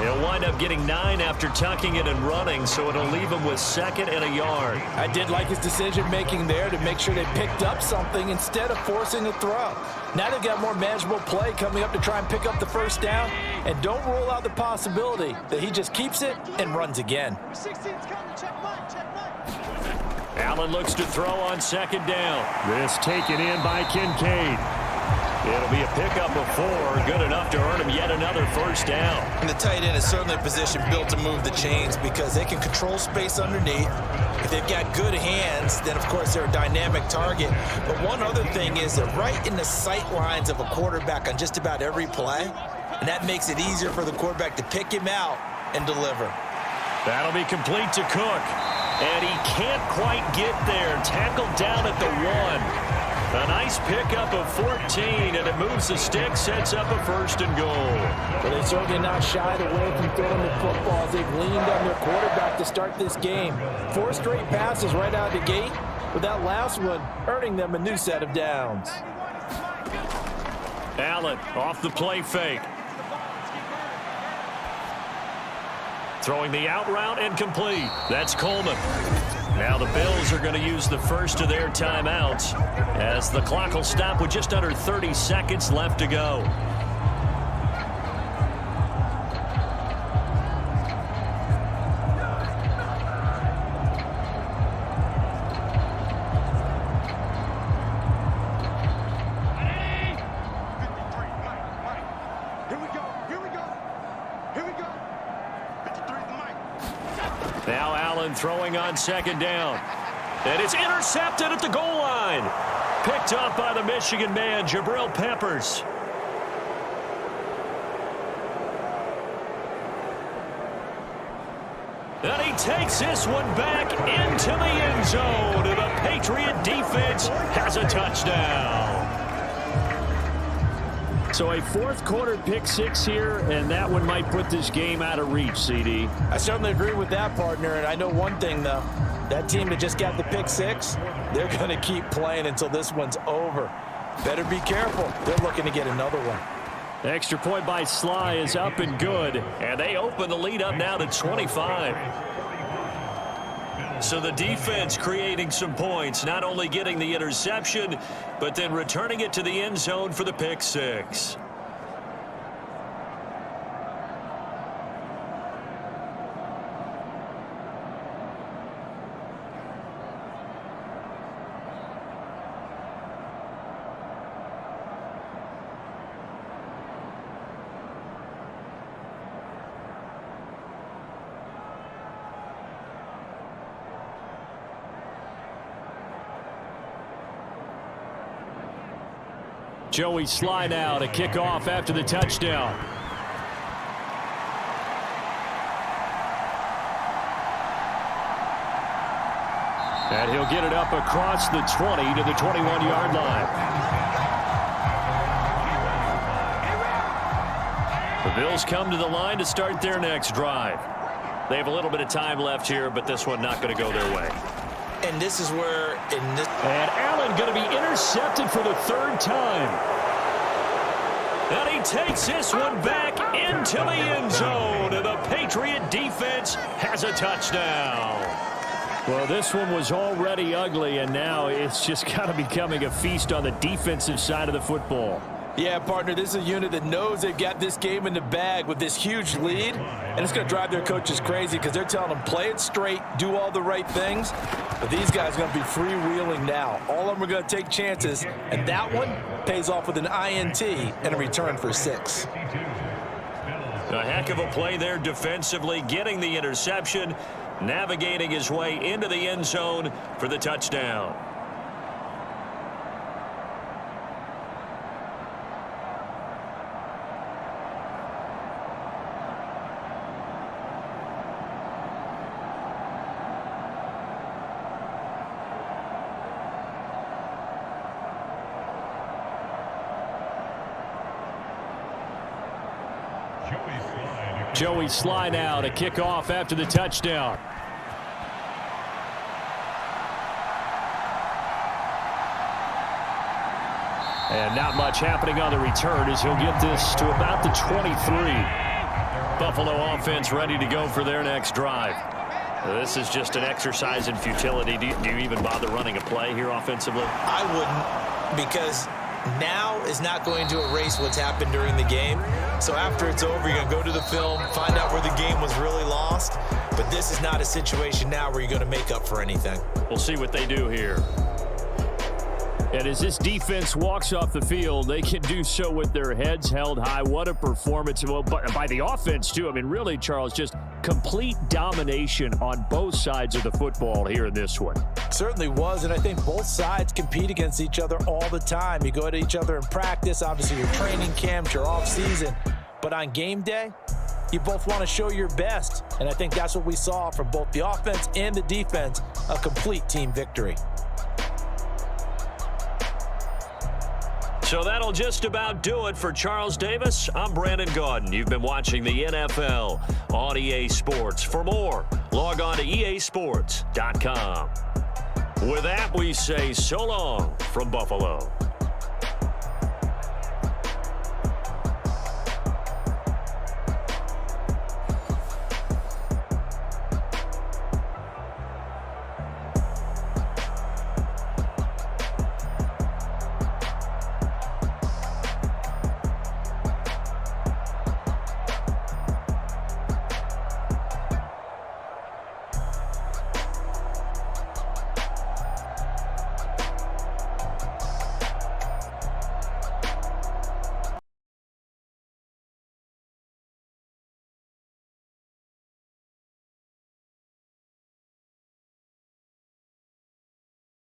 He'll wind up getting 9 after tucking it and running, so it'll leave him with second and a yard. I did like his decision-making there to make sure they picked up something instead of forcing a throw. Now they've got more manageable play coming up to try and pick up the first down, and don't rule out the possibility that he just keeps it and runs again. 16's coming. Check Mike. Check Mike. Allen looks to throw on second down. This taken in by Kincaid. It'll be a pickup of 4, good enough to earn him yet another first down. And the tight end is certainly a position built to move the chains because they can control space underneath. If they've got good hands, then of course they're a dynamic target. But one other thing is they're right in the sight lines of a quarterback on just about every play, and that makes it easier for the quarterback to pick him out and deliver. That'll be complete to Cook. And he can't quite get there. Tackled down at the 1. A nice pickup of 14, and it moves the stick, sets up a first and goal. But they certainly not shied away from throwing the football as they've leaned on their quarterback to start this game. 4 straight passes right out of the gate, with that last one earning them a new set of downs. Allen off the play fake. Throwing the out route and complete. That's Coleman. Now the Bills are going to use the first of their timeouts as the clock will stop with just under 30 seconds left to go. Now Allen throwing on second down. And it's intercepted at the goal line. Picked up by the Michigan man, Jabril Peppers. And he takes this one back into the end zone. And the Patriot defense has a touchdown. So a fourth quarter pick 6 here, and that one might put this game out of reach, CD. I certainly agree with that, partner, and I know one thing, though. That team that just got the pick 6, they're going to keep playing until this one's over. Better be careful. They're looking to get another one. Extra point by Sly is up and good. And they open the lead up now to 25. So the defense creating some points, not only getting the interception, but then returning it to the end zone for the pick 6. Joey Sly now to kick off after the touchdown. And he'll get it up across the 20 to the 21-yard line. The Bills come to the line to start their next drive. They have a little bit of time left here, but this one not going to go their way. And this is where And Allen going to be intercepted for the 3rd time. And he takes this one back into the end zone. And the Patriot defense has a touchdown. Well, this one was already ugly, and now it's just kind of becoming a feast on the defensive side of the football. Yeah, partner, this is a unit that knows they've got this game in the bag with this huge lead, and it's going to drive their coaches crazy because they're telling them play it straight, do all the right things, but these guys are going to be freewheeling now. All of them are going to take chances, and that one pays off with an INT and a return for 6. A heck of a play there defensively, getting the interception, navigating his way into the end zone for the touchdown. Joey Sly now to kick off after the touchdown. And not much happening on the return as he'll get this to about the 23. Buffalo offense ready to go for their next drive. This is just an exercise in futility. Do you even bother running a play here offensively? I wouldn't, because now is not going to erase what's happened during the game. So after it's over, you're going to go to the film, find out where the game was really lost. But this is not a situation now where you're going to make up for anything. We'll see what they do here. And as this defense walks off the field, they can do so with their heads held high. What a performance. Well, but by the offense, too. I mean, really, Charles, just complete domination on both sides of the football here in this one. Certainly was, and I think both sides compete against each other all the time. You go at each other in practice, obviously your training camps, your off-season. But on game day, you both want to show your best. And I think that's what we saw from both the offense and the defense, a complete team victory. So that'll just about do it for Charles Davis. I'm Brandon Gaudin. You've been watching the NFL on EA Sports. For more, log on to easports.com. With that, we say so long from Buffalo.